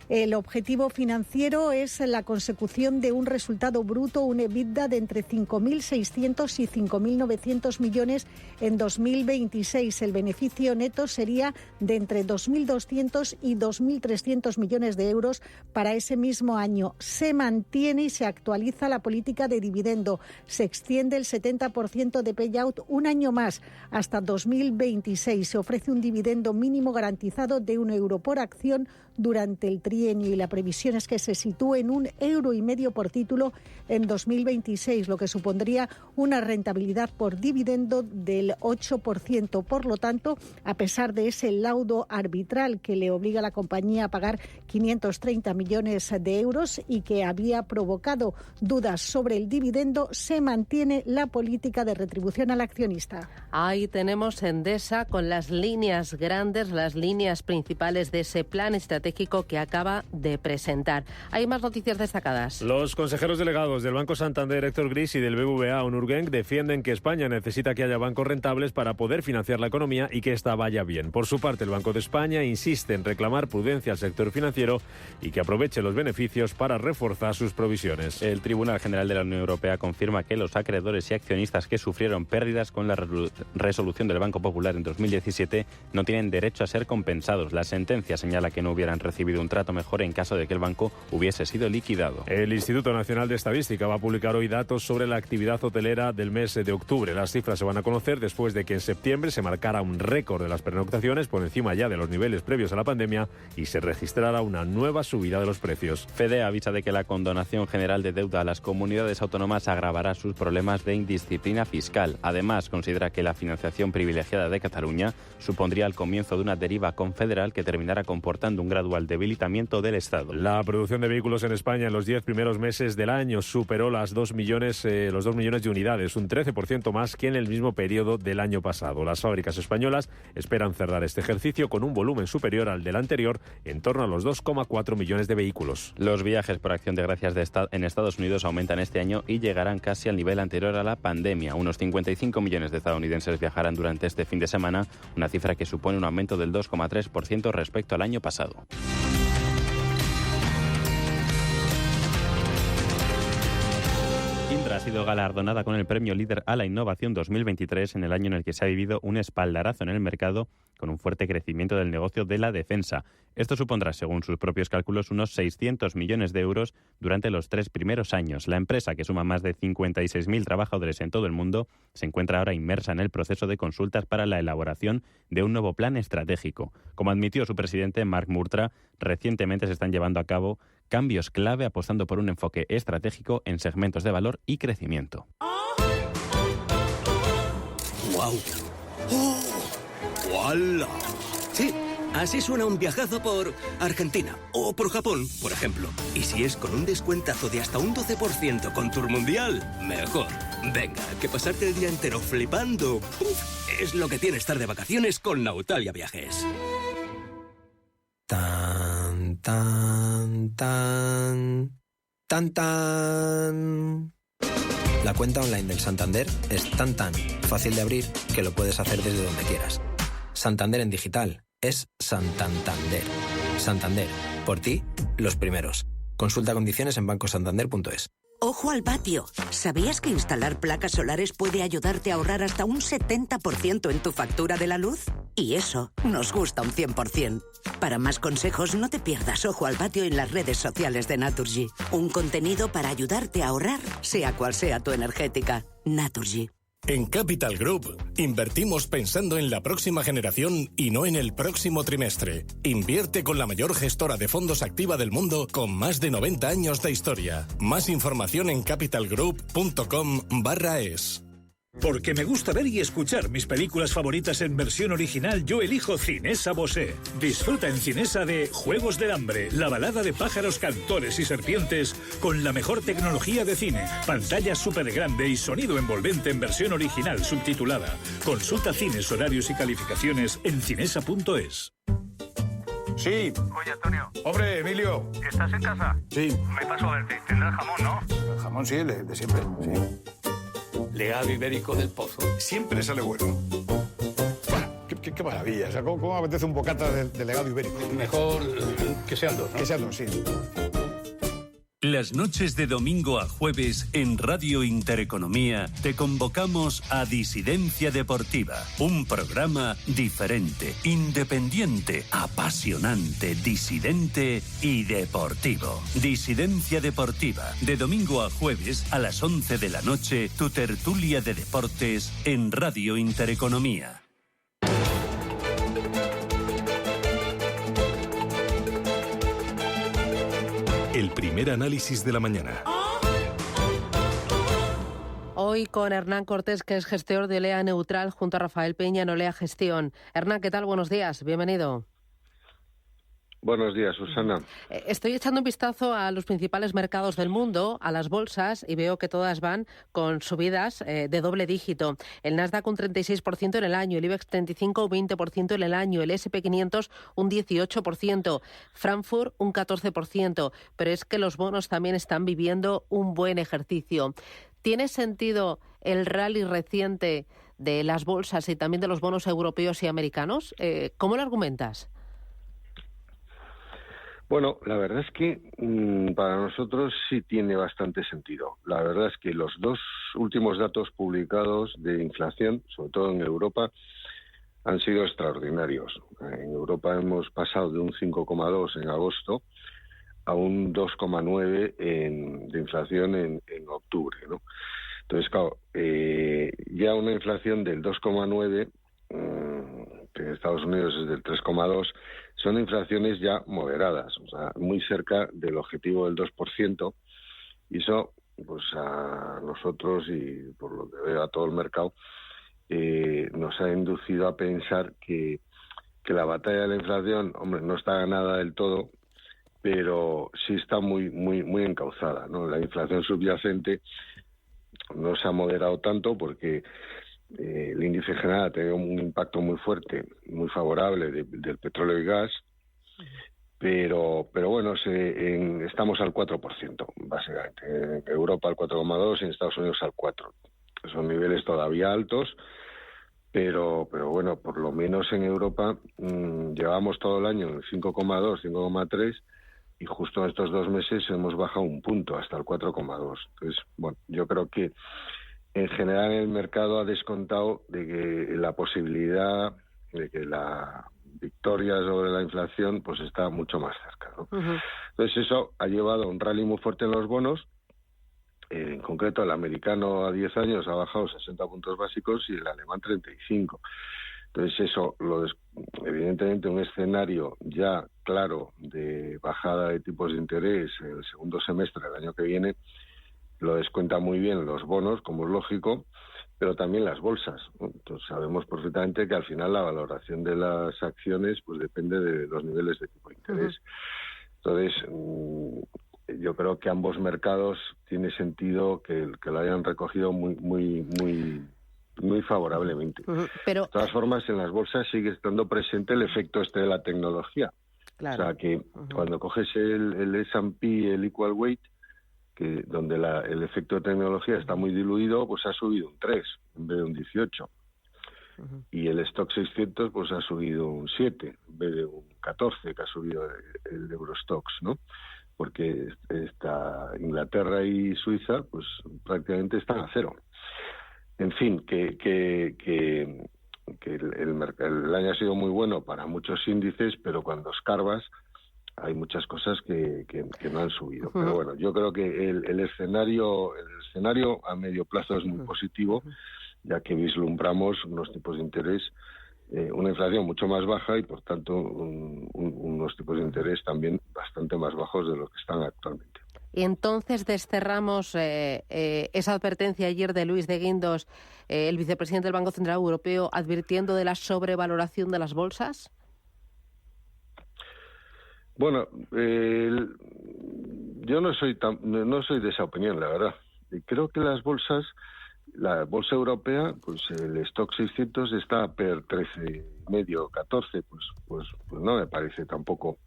El objetivo financiero es la consecución de un resultado bruto, un EBITDA de entre 5.600 y 5.900 millones en 2026. El beneficio neto sería de entre 2.200 y 2.300 millones de euros para ese mismo año. Se mantiene y se actualiza la política de dividendo. Se extiende el 70% de payout un año más, hasta 2026. Se ofrece un dividendo mínimo garantizado de €1 por acción durante el trienio y la previsión es que se sitúe en €1,5 por título en 2026, lo que supondría una rentabilidad por dividendo del 8%. Por lo tanto, a pesar de ese laudo arbitral que le obliga a la compañía a pagar 530 millones de euros y que había provocado dudas sobre el dividendo, se mantiene la política de retribución al accionista. Ahí tenemos Endesa con las líneas grandes, las líneas principales de ese plan estratégico que acaba acaba de presentar. Hay más noticias destacadas. Los consejeros delegados del Banco Santander, Héctor Gris, y del BBVA, Onur Genç, defienden que España necesita que haya bancos rentables para poder financiar la economía y que esta vaya bien. Por su parte, el Banco de España insiste en reclamar prudencia al sector financiero y que aproveche los beneficios para reforzar sus provisiones. El Tribunal General de la Unión Europea confirma que los acreedores y accionistas que sufrieron pérdidas con la resolución del Banco Popular en 2017 no tienen derecho a ser compensados. La sentencia señala que no hubieran recibido un trato mejor en caso de que el banco hubiese sido liquidado. El Instituto Nacional de Estadística va a publicar hoy datos sobre la actividad hotelera del mes de octubre. Las cifras se van a conocer después de que en septiembre se marcara un récord de las pernoctaciones por encima ya de los niveles previos a la pandemia y se registrará una nueva subida de los precios. FEDE avisa de que la condonación general de deuda a las comunidades autónomas agravará sus problemas de indisciplina fiscal. Además, considera que la financiación privilegiada de Cataluña supondría el comienzo de una deriva confederal que terminará comportando un gradual debilitamiento del Estado. La producción de vehículos en España en los 10 primeros meses del año superó los 2 millones de unidades, un 13% más que en el mismo periodo del año pasado. Las fábricas españolas esperan cerrar este ejercicio con un volumen superior al del anterior, en torno a los 2,4 millones de vehículos. Los viajes por acción de gracias en Estados Unidos aumentan este año y llegarán casi al nivel anterior a la pandemia. Unos 55 millones de estadounidenses viajarán durante este fin de semana, una cifra que supone un aumento del 2,3% respecto al año pasado. Indra ha sido galardonada con el premio Líder a la Innovación 2023 en el año en el que se ha vivido un espaldarazo en el mercado con un fuerte crecimiento del negocio de la defensa. Esto supondrá, según sus propios cálculos, unos 600 millones de euros durante los 3 primeros años. La empresa, que suma más de 56.000 trabajadores en todo el mundo, se encuentra ahora inmersa en el proceso de consultas para la elaboración de un nuevo plan estratégico. Como admitió su presidente, Mark Murtra, recientemente se están llevando a cabo cambios clave apostando por un enfoque estratégico en segmentos de valor y crecimiento. ¡Guau! ¡Oh! ¡Wala! Sí, así suena un viajazo por Argentina o por Japón, por ejemplo. Y si es con un descuentazo de hasta un 12% con Tour Mundial, mejor. Venga, que pasarte el día entero flipando es lo que tiene estar de vacaciones con Nautalia Viajes. Tan, tan, tan, tan, tan. La cuenta online del Santander es tan fácil de abrir que lo puedes hacer desde donde quieras. Santander en digital es Santander. Santander, por ti, los primeros. Consulta condiciones en bancosantander.es. ¡Ojo al patio! ¿Sabías que instalar placas solares puede ayudarte a ahorrar hasta un 70% en tu factura de la luz? Y eso nos gusta un 100%. Para más consejos, no te pierdas Ojo al patio en las redes sociales de Naturgy. Un contenido para ayudarte a ahorrar, sea cual sea tu energética. Naturgy. En Capital Group, invertimos pensando en la próxima generación y no en el próximo trimestre. Invierte con la mayor gestora de fondos activa del mundo con más de 90 años de historia. Más información en capitalgroup.com/es. Porque me gusta ver y escuchar mis películas favoritas en versión original, yo elijo Cinesa Bosé. Disfruta en Cinesa de Juegos del Hambre, la balada de pájaros, cantores y serpientes, con la mejor tecnología de cine, pantalla súper grande y sonido envolvente en versión original subtitulada. Consulta cines, horarios y calificaciones en cinesa.es. Sí. Oye, Antonio. Hombre, Emilio. ¿Estás en casa? Sí. Me paso a verte. Tendrás jamón, ¿no? El jamón sí, el de siempre, sí. Legado ibérico del Pozo. Siempre sale bueno. Qué maravilla. O sea, ¿cómo apetece un bocata de legado ibérico? Mejor que sean dos, ¿no? Que sean dos, sí. Las noches de domingo a jueves en Radio Intereconomía te convocamos a Disidencia Deportiva, un programa diferente, independiente, apasionante, disidente y deportivo. Disidencia Deportiva, de domingo a jueves a las 11 de la noche, tu tertulia de deportes en Radio Intereconomía. El primer análisis de la mañana. Hoy con Hernán Cortés, que es gestor de Olea Neutral, junto a Rafael Peña en Olea Gestión. Hernán, ¿qué tal? Buenos días, bienvenido. Buenos días, Susana. Estoy echando un vistazo a los principales mercados del mundo, a las bolsas, y veo que todas van con subidas de doble dígito. El Nasdaq un 36% en el año, el IBEX 35 un 20% en el año, el S&P 500 un 18%, Frankfurt un 14%, pero es que los bonos también están viviendo un buen ejercicio. ¿Tiene sentido el rally reciente de las bolsas y también de los bonos europeos y americanos? ¿Cómo lo argumentas? Bueno, la verdad es que para nosotros sí tiene bastante sentido. La verdad es que los dos últimos datos publicados de inflación, sobre todo en Europa, han sido extraordinarios. En Europa hemos pasado de un 5,2 en agosto a un 2,9 de inflación en octubre, ¿no? Entonces, claro, ya una inflación del 2,9, que en Estados Unidos es del 3,2, son inflaciones ya moderadas, o sea, muy cerca del objetivo del 2%, y eso, pues a nosotros y por lo que veo a todo el mercado, nos ha inducido a pensar que la batalla de la inflación, hombre, no está ganada del todo, pero sí está muy encauzada, ¿no? La inflación subyacente no se ha moderado tanto porque el índice general ha tenido un impacto muy fuerte, muy favorable del petróleo y gas, pero bueno, estamos al 4%, básicamente. En Europa al 4,2% y en Estados Unidos al 4%. Son niveles todavía altos, pero bueno, por lo menos en Europa llevamos todo el año en 5,2, 5,3, y justo en estos 2 meses hemos bajado un punto hasta el 4,2. Entonces, bueno, yo creo que en general el mercado ha descontado de que la posibilidad de que la victoria sobre la inflación pues está mucho más cerca, ¿no? Entonces eso ha llevado a un rally muy fuerte en los bonos. En concreto el americano a 10 años ha bajado 60 puntos básicos y el alemán 35. Entonces eso, evidentemente un escenario ya claro de bajada de tipos de interés en el segundo semestre del año que viene lo descuenta muy bien los bonos, como es lógico, pero también las bolsas, ¿no? Entonces sabemos perfectamente que al final la valoración de las acciones pues depende de los niveles de tipo de interés. Entonces yo creo que ambos mercados tiene sentido que lo hayan recogido muy favorablemente. Pero, de todas formas, en las bolsas sigue estando presente el efecto de la tecnología. Claro. O sea que cuando coges el S&P, el Equal Weight, que donde el efecto de tecnología está muy diluido, pues ha subido un 3 en vez de un 18. Y el Stock 600 pues ha subido un 7 en vez de un 14 que ha subido el Eurostoxx, ¿no? Porque Inglaterra y Suiza pues prácticamente están a cero. En fin, que el año ha sido muy bueno para muchos índices, pero cuando escarbas hay muchas cosas que no han subido. Pero bueno, yo creo que el escenario a medio plazo es muy positivo, ya que vislumbramos unos tipos de interés, una inflación mucho más baja y por tanto unos tipos de interés también bastante más bajos de lo que están actualmente. Y entonces desterramos esa advertencia ayer de Luis de Guindos, el vicepresidente del Banco Central Europeo, advirtiendo de la sobrevaloración de las bolsas. Bueno, yo no soy de esa opinión, la verdad. Creo que las bolsas, la bolsa europea, pues el Stock 600 está per 13,5, 14, pues no me parece tampoco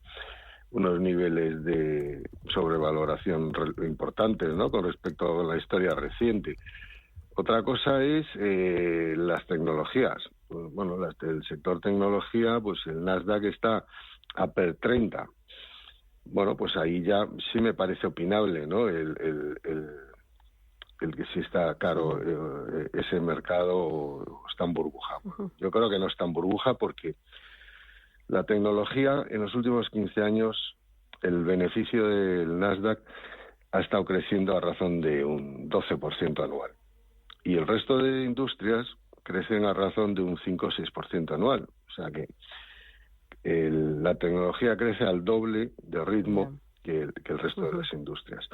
unos niveles de sobrevaloración importantes, ¿no? Con respecto a la historia reciente. Otra cosa es las tecnologías. Pues, bueno, el sector tecnología, pues el Nasdaq está a per 30. Bueno, pues ahí ya sí me parece opinable, ¿no? El que sí está caro ese mercado está en burbuja. Yo creo que no está en burbuja porque la tecnología en los últimos 15 años, el beneficio del Nasdaq ha estado creciendo a razón de un 12% anual. Y el resto de industrias crecen a razón de un 5 o 6% anual. O sea que la tecnología crece al doble de ritmo que el resto de las industrias.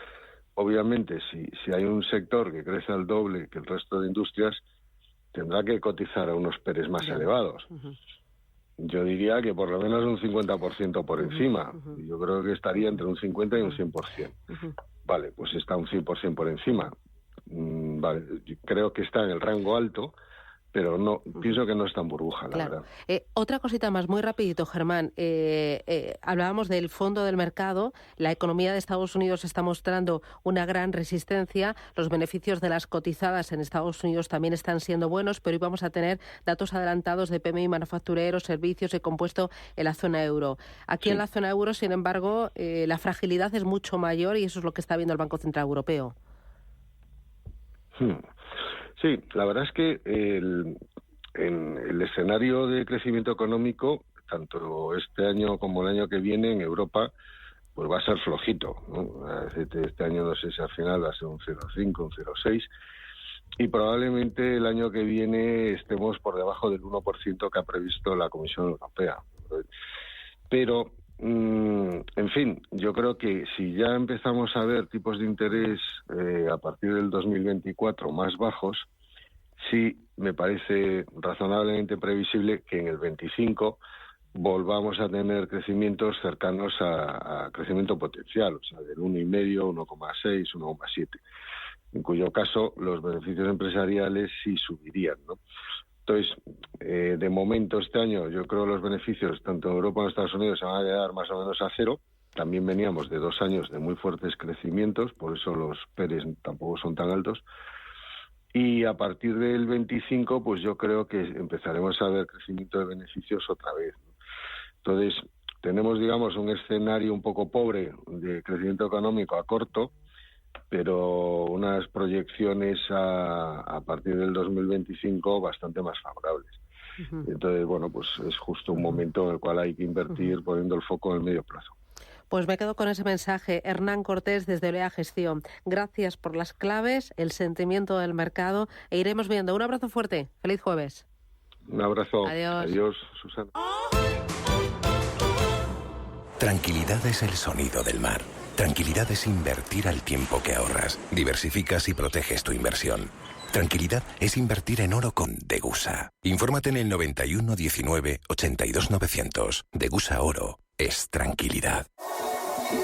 Obviamente, si hay un sector que crece al doble que el resto de industrias, tendrá que cotizar a unos PERs más elevados. yo diría que por lo menos un 50% por encima. Yo creo que estaría entre un 50 y un 100%. Vale, pues está un 100% por encima. Vale, creo que está en el rango alto, pero no pienso que no está en burbuja, la verdad. Otra cosita más, muy rapidito, Germán. Hablábamos del fondo del mercado. La economía de Estados Unidos está mostrando una gran resistencia. Los beneficios de las cotizadas en Estados Unidos también están siendo buenos, pero hoy vamos a tener datos adelantados de PMI manufacturero, servicios y compuesto en la zona euro. Aquí en la zona euro, sin embargo, la fragilidad es mucho mayor y eso es lo que está viendo el Banco Central Europeo. Sí, la verdad es que en el escenario de crecimiento económico, tanto este año como el año que viene en Europa, pues va a ser flojito, ¿no? Este año no sé si al final va a ser un 0,5, un 0,6, y probablemente el año que viene estemos por debajo del 1% que ha previsto la Comisión Europea. Pero en fin, yo creo que si ya empezamos a ver tipos de interés a partir del 2024 más bajos, sí me parece razonablemente previsible que en el 25 volvamos a tener crecimientos cercanos a crecimiento potencial, o sea, del 1,5, 1,6, 1,7, en cuyo caso los beneficios empresariales sí subirían, ¿no? Entonces, de momento este año yo creo que los beneficios tanto en Europa como en Estados Unidos se van a quedar más o menos a cero. También veníamos de 2 años de muy fuertes crecimientos, por eso los PERs tampoco son tan altos. Y a partir del 25, pues yo creo que empezaremos a ver crecimiento de beneficios otra vez, ¿no? Entonces, tenemos, digamos, un escenario un poco pobre de crecimiento económico a corto, pero unas proyecciones a partir del 2025 bastante más favorables. Entonces, bueno, pues es justo un momento en el cual hay que invertir poniendo el foco en el medio plazo. Pues me quedo con ese mensaje. Hernán Cortés, desde Olea Gestión. Gracias por las claves, el sentimiento del mercado e iremos viendo. Un abrazo fuerte. Feliz jueves. Un abrazo. Adiós. Adiós, Susana. Tranquilidad es el sonido del mar. Tranquilidad es invertir al tiempo que ahorras. Diversificas y proteges tu inversión. Tranquilidad es invertir en oro con Degusa. Infórmate en el 91 19 82 900. Degusa Oro es tranquilidad.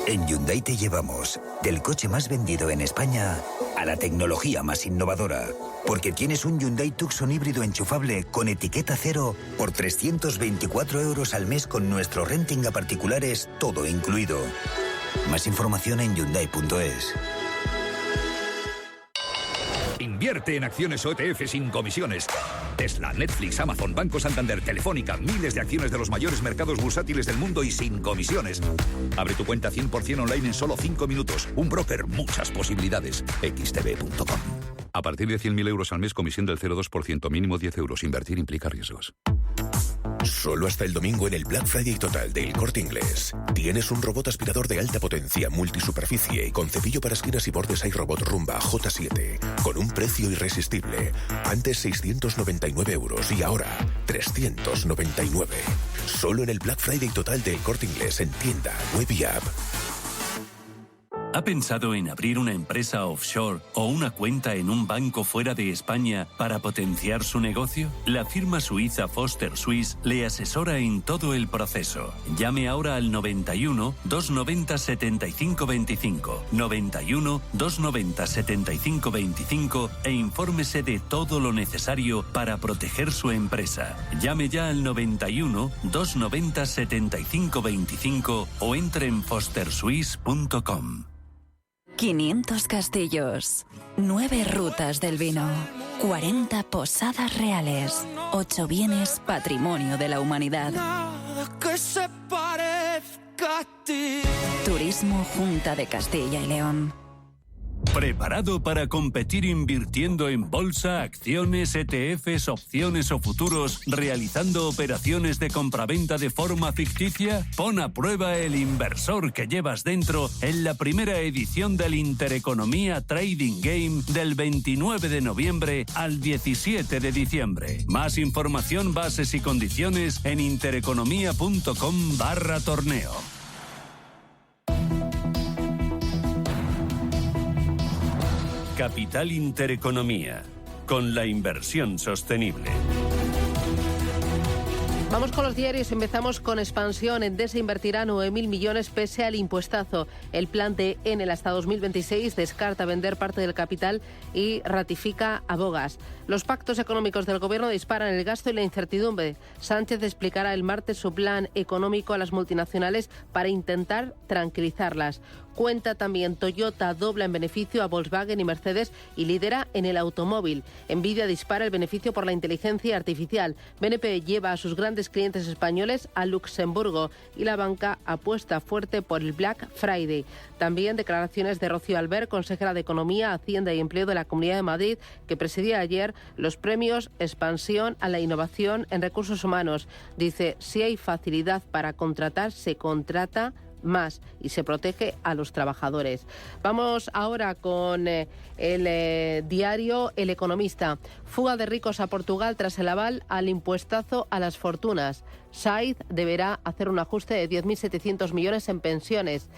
En Hyundai te llevamos del coche más vendido en España a la tecnología más innovadora. Porque tienes un Hyundai Tucson híbrido enchufable con etiqueta cero por 324 euros al mes con nuestro renting a particulares, todo incluido. Más información en Hyundai.es. Invierte en acciones OETF sin comisiones. Tesla, Netflix, Amazon, Banco Santander, Telefónica, miles de acciones de los mayores mercados bursátiles del mundo y sin comisiones. Abre tu cuenta 100% online en solo 5 minutos. Un broker, muchas posibilidades. xtb.com. A partir de 100.000 euros al mes, comisión del 0,2%, mínimo 10 euros. Invertir implica riesgos. Solo hasta el domingo en el Black Friday total de El Corte Inglés. Tienes un robot aspirador de alta potencia, multisuperficie y con cepillo para esquinas y bordes iRobot Rumba J7. Con un precio irresistible. Antes 699 euros y ahora 399. Solo en el Black Friday total de El Corte Inglés en tienda, web y app. ¿Ha pensado en abrir una empresa offshore o una cuenta en un banco fuera de España para potenciar su negocio? La firma suiza Foster Swiss le asesora en todo el proceso. Llame ahora al 91 290 75 25, 91 290 75 25 e infórmese de todo lo necesario para proteger su empresa. Llame ya al 91 290 75 25 o entre en fosterswiss.com. 500 castillos, 9 rutas del vino, 40 posadas reales, 8 bienes patrimonio de la humanidad. Que se parezca a ti. Turismo Junta de Castilla y León. ¿Preparado para competir invirtiendo en bolsa, acciones, ETFs, opciones o futuros, realizando operaciones de compraventa de forma ficticia? Pon a prueba el inversor que llevas dentro en la primera edición del Intereconomía Trading Game del 29 de noviembre al 17 de diciembre. Más información, bases y condiciones en intereconomía.com/torneo. Capital Intereconomía, con la inversión sostenible. Vamos con los diarios. Empezamos con Expansión. Endesa invertirá 9.000 millones pese al impuestazo. El plan de Enel hasta 2026 descarta vender parte del capital y ratifica a Bogas. Los pactos económicos del Gobierno disparan el gasto y la incertidumbre. Sánchez explicará el martes su plan económico a las multinacionales para intentar tranquilizarlas. Cuenta también Toyota dobla en beneficio a Volkswagen y Mercedes y lidera en el automóvil. Nvidia dispara el beneficio por la inteligencia artificial. BNP lleva a sus grandes clientes españoles a Luxemburgo y la banca apuesta fuerte por el Black Friday. También declaraciones de Rocío Albert, consejera de Economía, Hacienda y Empleo de la Comunidad de Madrid, que presidía ayer los premios Expansión a la innovación en recursos humanos. Dice, si hay facilidad para contratar, se contrata más y se protege a los trabajadores. Vamos ahora con el diario El Economista. Fuga de ricos a Portugal tras el aval al impuestazo a las fortunas. Saiz deberá hacer un ajuste de 10.700 millones en pensiones.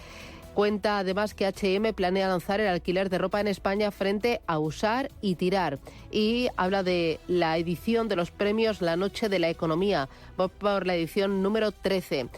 Cuenta además que H&M planea lanzar el alquiler de ropa en España frente a Usar y Tirar. Y habla de la edición de los premios La Noche de la Economía, por la edición número 13.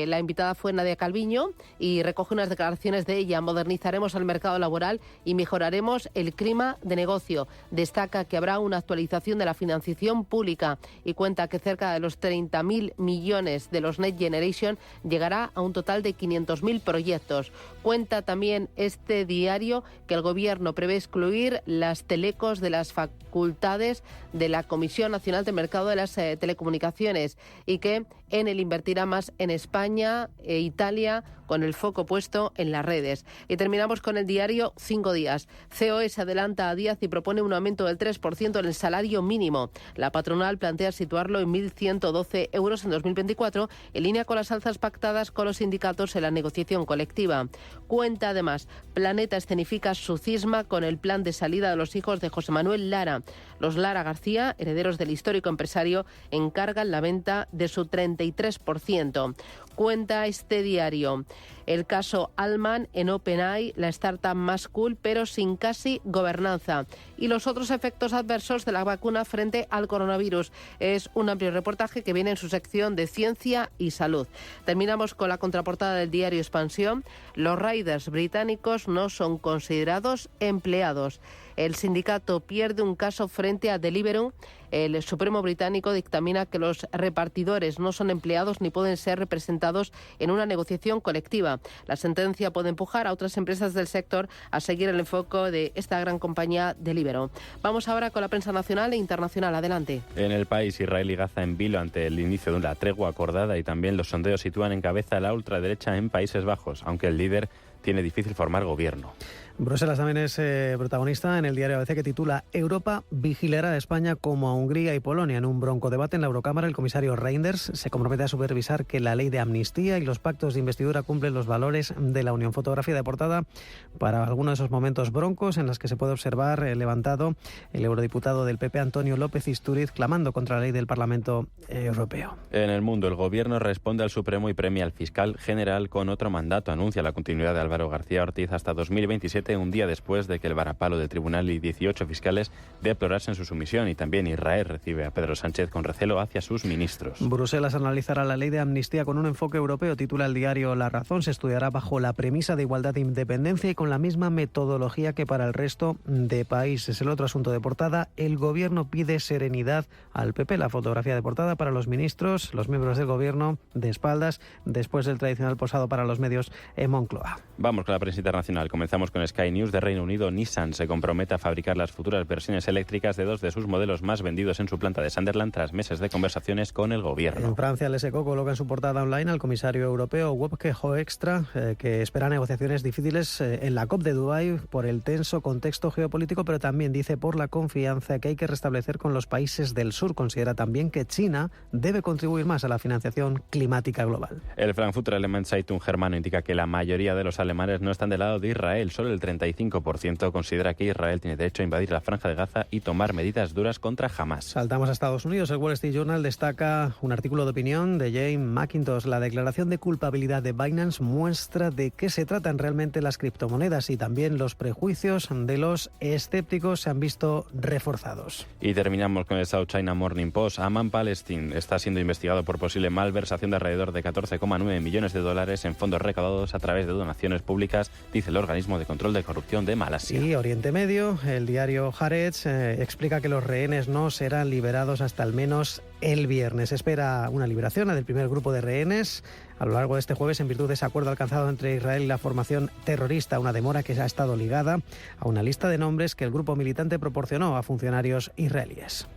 La invitada fue Nadia Calviño y recoge unas declaraciones de ella. Modernizaremos el mercado laboral y mejoraremos el clima de negocio. Destaca que habrá una actualización de la financiación pública y cuenta que cerca de los 30.000 millones de los Next Generation llegará a un total de 500.000 proyectos. Cuenta también este diario que el Gobierno prevé excluir las telecos de las facultades de la Comisión Nacional del Mercado de las Telecomunicaciones y que Enel invertirá más en España e Italia con el foco puesto en las redes. Y terminamos con el diario 5 días. COE se adelanta a Díaz y propone un aumento del 3% en el salario mínimo. La patronal plantea situarlo en 1.112 euros en 2024, en línea con las alzas pactadas con los sindicatos en la negociación colectiva. Cuenta además, Planeta escenifica su cisma con el plan de salida de los hijos de José Manuel Lara. Los Lara García, herederos del histórico empresario, encargan la venta de su 33%. Cuenta este diario el caso Allman en OpenAI, la startup más cool pero sin casi gobernanza, y los otros efectos adversos de la vacuna frente al coronavirus. Es un amplio reportaje que viene en su sección de Ciencia y Salud. Terminamos con la contraportada del diario Expansión. Los riders británicos no son considerados empleados. El sindicato pierde un caso frente a Deliveroo. El Supremo británico dictamina que los repartidores no son empleados ni pueden ser representados en una negociación colectiva. La sentencia puede empujar a otras empresas del sector a seguir el enfoque de esta gran compañía Deliveroo. Vamos ahora con la prensa nacional e internacional. Adelante. En El País, Israel y Gaza en vilo ante el inicio de una tregua acordada y también los sondeos sitúan en cabeza a la ultraderecha en Países Bajos, aunque el líder tiene difícil formar gobierno. Bruselas también es protagonista en el diario ABC, que titula Europa vigilará a España como a Hungría y Polonia. En un bronco debate en la Eurocámara, el comisario Reinders se compromete a supervisar que la ley de amnistía y los pactos de investidura cumplen los valores de la Unión. Fotografía de portada para algunos de esos momentos broncos en los que se puede observar levantado el eurodiputado del PP, Antonio López Istúriz, clamando contra la ley del Parlamento Europeo. En El Mundo, el Gobierno responde al Supremo y premia al fiscal general con otro mandato. Anuncia la continuidad de Álvaro García Ortiz hasta 2027, un día después de que el varapalo del tribunal y 18 fiscales deplorasen su sumisión. Y también Israel recibe a Pedro Sánchez con recelo hacia sus ministros. Bruselas analizará la ley de amnistía con un enfoque europeo, titula el diario La Razón. Se estudiará bajo la premisa de igualdad e independencia y con la misma metodología que para el resto de países. El otro asunto de portada, el Gobierno pide serenidad al PP. La fotografía de portada para los ministros, los miembros del Gobierno, de espaldas, después del tradicional posado para los medios en Moncloa. Vamos con la prensa internacional. Comenzamos con Sky News de Reino Unido. Nissan se compromete a fabricar las futuras versiones eléctricas de 2 de sus modelos más vendidos en su planta de Sunderland tras meses de conversaciones con el gobierno. En Francia, el SECO coloca en su portada online al comisario europeo Wopke Hoekstra, que espera negociaciones difíciles en la COP de Dubái por el tenso contexto geopolítico, pero también dice por la confianza que hay que restablecer con los países del sur. Considera también que China debe contribuir más a la financiación climática global. El Frankfurter Allgemeine Zeitung germano indica que la mayoría de los alemanes no están del lado de Israel. Solo el 35% considera que Israel tiene derecho a invadir la Franja de Gaza y tomar medidas duras contra Hamas. Saltamos a Estados Unidos. El Wall Street Journal destaca un artículo de opinión de James McIntosh. La declaración de culpabilidad de Binance muestra de qué se tratan realmente las criptomonedas y también los prejuicios de los escépticos se han visto reforzados. Y terminamos con el South China Morning Post. Aman Palestine está siendo investigado por posible malversación de alrededor de 14,9 millones de dólares en fondos recaudados a través de donaciones públicas, dice el organismo de control de corrupción de Malasia. Y Oriente Medio, el diario Haaretz explica que los rehenes no serán liberados hasta al menos el viernes. Se espera una liberación del primer grupo de rehenes a lo largo de este jueves en virtud de ese acuerdo alcanzado entre Israel y la formación terrorista, una demora que ha estado ligada a una lista de nombres que el grupo militante proporcionó a funcionarios israelíes.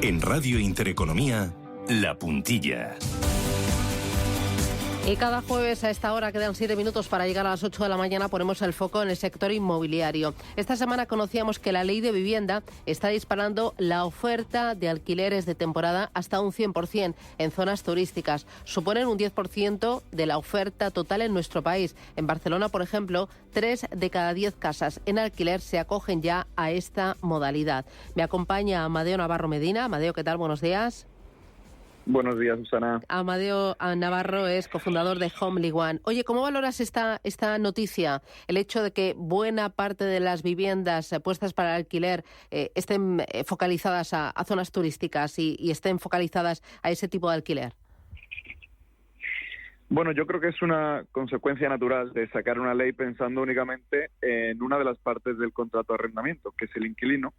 En Radio Intereconomía, La Puntilla. Y cada jueves a esta hora, quedan 7 minutos para llegar a las 8 de la mañana, ponemos el foco en el sector inmobiliario. Esta semana conocíamos que la ley de vivienda está disparando la oferta de alquileres de temporada hasta un 100% en zonas turísticas. Suponen un 10% de la oferta total en nuestro país. En Barcelona, por ejemplo, 3 de cada 10 casas en alquiler se acogen ya a esta modalidad. Me acompaña Amadeo Navarro Medina. Amadeo, ¿qué tal? Buenos días. Buenos días, Susana. Amadeo Navarro es cofundador de Homely One. Oye, ¿cómo valoras esta noticia? El hecho de que buena parte de las viviendas puestas para alquiler estén focalizadas a zonas turísticas y estén focalizadas a ese tipo de alquiler. Bueno, yo creo que es una consecuencia natural de sacar una ley pensando únicamente en una de las partes del contrato de arrendamiento, que es el inquilino,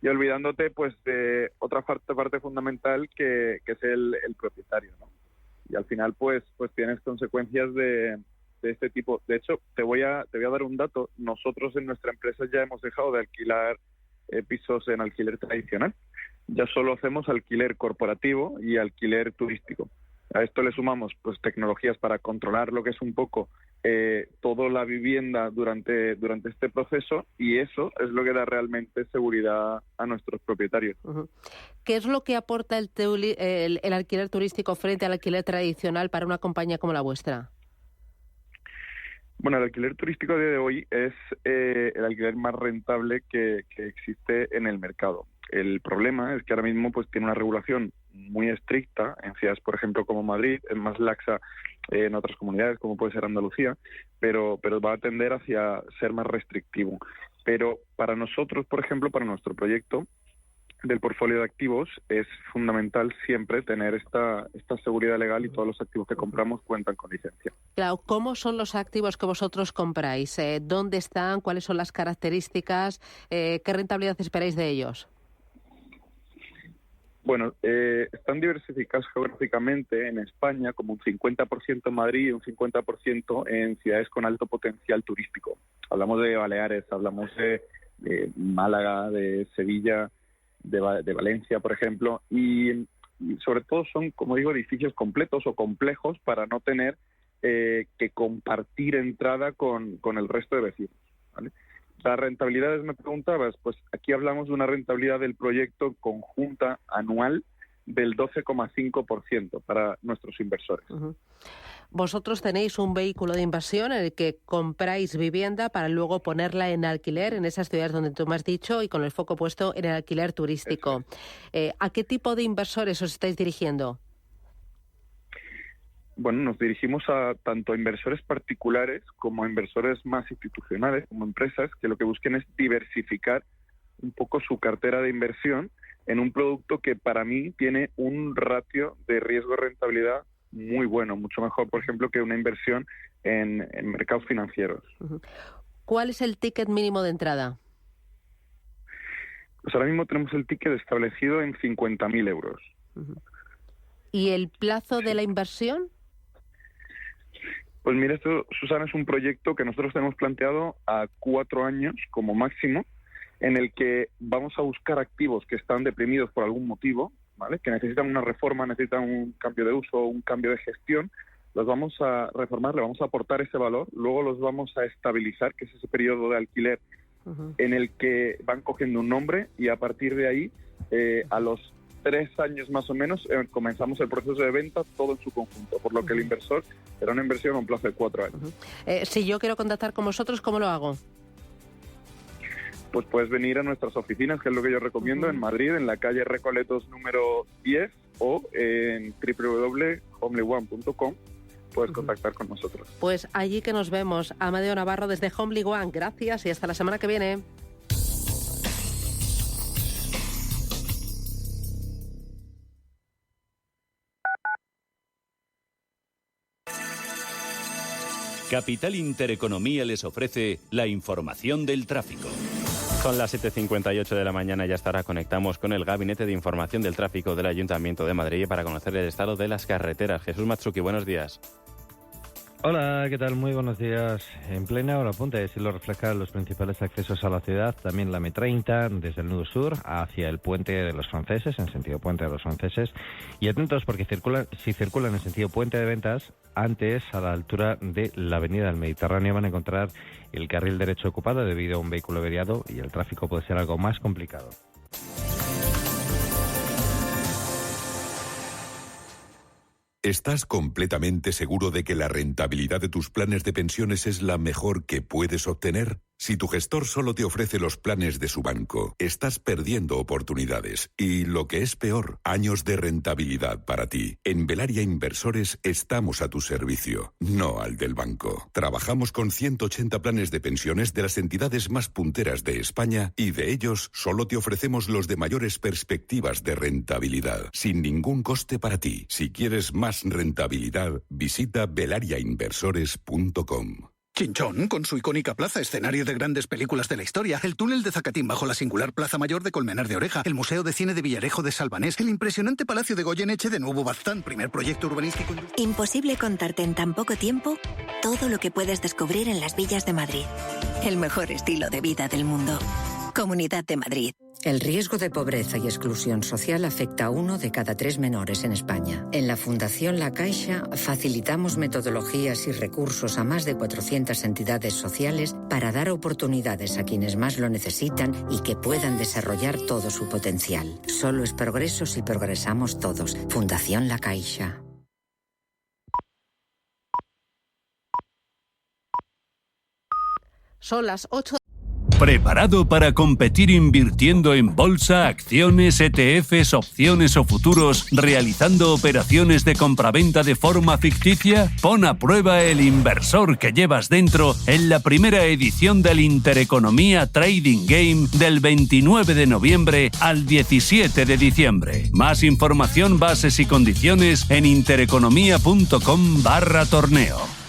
y olvidándote pues de otra parte fundamental que es el propietario, ¿no? Y al final pues tienes consecuencias de este tipo. De hecho, te voy a dar un dato. Nosotros en nuestra empresa ya hemos dejado de alquilar pisos en alquiler tradicional. Ya solo hacemos alquiler corporativo y alquiler turístico. A esto le sumamos pues tecnologías para controlar lo que es un poco toda la vivienda durante este proceso, y eso es lo que da realmente seguridad a nuestros propietarios. Uh-huh. ¿Qué es lo que aporta el alquiler turístico frente al alquiler tradicional para una compañía como la vuestra? Bueno, el alquiler turístico a día de hoy es el alquiler más rentable que existe en el mercado. El problema es que ahora mismo pues tiene una regulación muy estricta en ciudades, por ejemplo, como Madrid, es más laxa en otras comunidades, como puede ser Andalucía, pero va a tender hacia ser más restrictivo. Pero para nosotros, por ejemplo, para nuestro proyecto del portfolio de activos, es fundamental siempre tener esta seguridad legal, y todos los activos que compramos cuentan con licencia. Claro, ¿cómo son los activos que vosotros compráis? ¿Dónde están? ¿Cuáles son las características? ¿Qué rentabilidad esperáis de ellos? Bueno, están diversificados geográficamente en España, como un 50% en Madrid y un 50% en ciudades con alto potencial turístico. Hablamos de Baleares, hablamos de Málaga, de Sevilla, de Valencia, por ejemplo, y sobre todo son, como digo, edificios completos o complejos para no tener que compartir entrada con el resto de vecinos, ¿vale? Las rentabilidades, me preguntabas, pues aquí hablamos de una rentabilidad del proyecto conjunta anual del 12,5% para nuestros inversores. Uh-huh. Vosotros tenéis un vehículo de inversión en el que compráis vivienda para luego ponerla en alquiler en esas ciudades donde tú me has dicho, y con el foco puesto en el alquiler turístico. ¿A qué tipo de inversores os estáis dirigiendo? Bueno, nos dirigimos a tanto a inversores particulares como a inversores más institucionales, como empresas, que lo que busquen es diversificar un poco su cartera de inversión en un producto que para mí tiene un ratio de riesgo-rentabilidad muy bueno, mucho mejor, por ejemplo, que una inversión en mercados financieros. Uh-huh. ¿Cuál es el ticket mínimo de entrada? Pues ahora mismo tenemos el ticket establecido en 50.000 euros. Uh-huh. ¿Y el plazo de la inversión? Pues mira, esto, Susana, es un proyecto que nosotros tenemos planteado a 4 años como máximo, en el que vamos a buscar activos que están deprimidos por algún motivo, ¿vale? Que necesitan una reforma, necesitan un cambio de uso, un cambio de gestión. Los vamos a reformar, le vamos a aportar ese valor, luego los vamos a estabilizar, que es ese periodo de alquiler en el que van cogiendo un nombre, y a partir de ahí, a los 3 años más o menos comenzamos el proceso de venta todo en su conjunto, por lo que el inversor será una inversión a un plazo de 4 años. Si yo quiero contactar con vosotros, ¿cómo lo hago? Pues puedes venir a nuestras oficinas, que es lo que yo recomiendo, en Madrid, en la calle Recoletos número 10, o en www.homelyone.com. Puedes contactar con nosotros. Pues allí que nos vemos. Amadeo Navarro desde Homely One. Gracias y hasta la semana que viene. Capital Intereconomía les ofrece la información del tráfico. Son las 7:58 de la mañana y hasta ahora conectamos con el Gabinete de Información del Tráfico del Ayuntamiento de Madrid para conocer el estado de las carreteras. Jesús Matsuki, buenos días. Hola, ¿qué tal? Muy buenos días. En plena hora punta, así lo reflejan los principales accesos a la ciudad, también la M30 desde el nudo sur hacia el Puente de los Franceses, en sentido Puente de los Franceses, y atentos porque si circulan en sentido Puente de Ventas, antes a la altura de la Avenida del Mediterráneo van a encontrar el carril derecho ocupado debido a un vehículo averiado y el tráfico puede ser algo más complicado. ¿Estás completamente seguro de que la rentabilidad de tus planes de pensiones es la mejor que puedes obtener? Si tu gestor solo te ofrece los planes de su banco, estás perdiendo oportunidades y, lo que es peor, años de rentabilidad para ti. En Velaria Inversores estamos a tu servicio, no al del banco. Trabajamos con 180 planes de pensiones de las entidades más punteras de España y de ellos solo te ofrecemos los de mayores perspectivas de rentabilidad, sin ningún coste para ti. Si quieres más rentabilidad, visita velariainversores.com. Chinchón, con su icónica plaza, escenario de grandes películas de la historia, el túnel de Zacatín bajo la singular Plaza Mayor de Colmenar de Oreja, el Museo de Cine de Villarejo de Salvanés, el impresionante Palacio de Goyeneche de Nuevo Baztán, primer proyecto urbanístico. Imposible contarte en tan poco tiempo todo lo que puedes descubrir en las villas de Madrid. El mejor estilo de vida del mundo. Comunidad de Madrid. El riesgo de pobreza y exclusión social afecta a 1 de cada 3 menores en España. En la Fundación La Caixa facilitamos metodologías y recursos a más de 400 entidades sociales para dar oportunidades a quienes más lo necesitan y que puedan desarrollar todo su potencial. Solo es progreso si progresamos todos. Fundación La Caixa. Son las 8. ¿Preparado para competir invirtiendo en bolsa, acciones, ETFs, opciones o futuros, realizando operaciones de compraventa de forma ficticia? Pon a prueba el inversor que llevas dentro en la primera edición del Intereconomía Trading Game del 29 de noviembre al 17 de diciembre. Más información, bases y condiciones en intereconomía.com/torneo.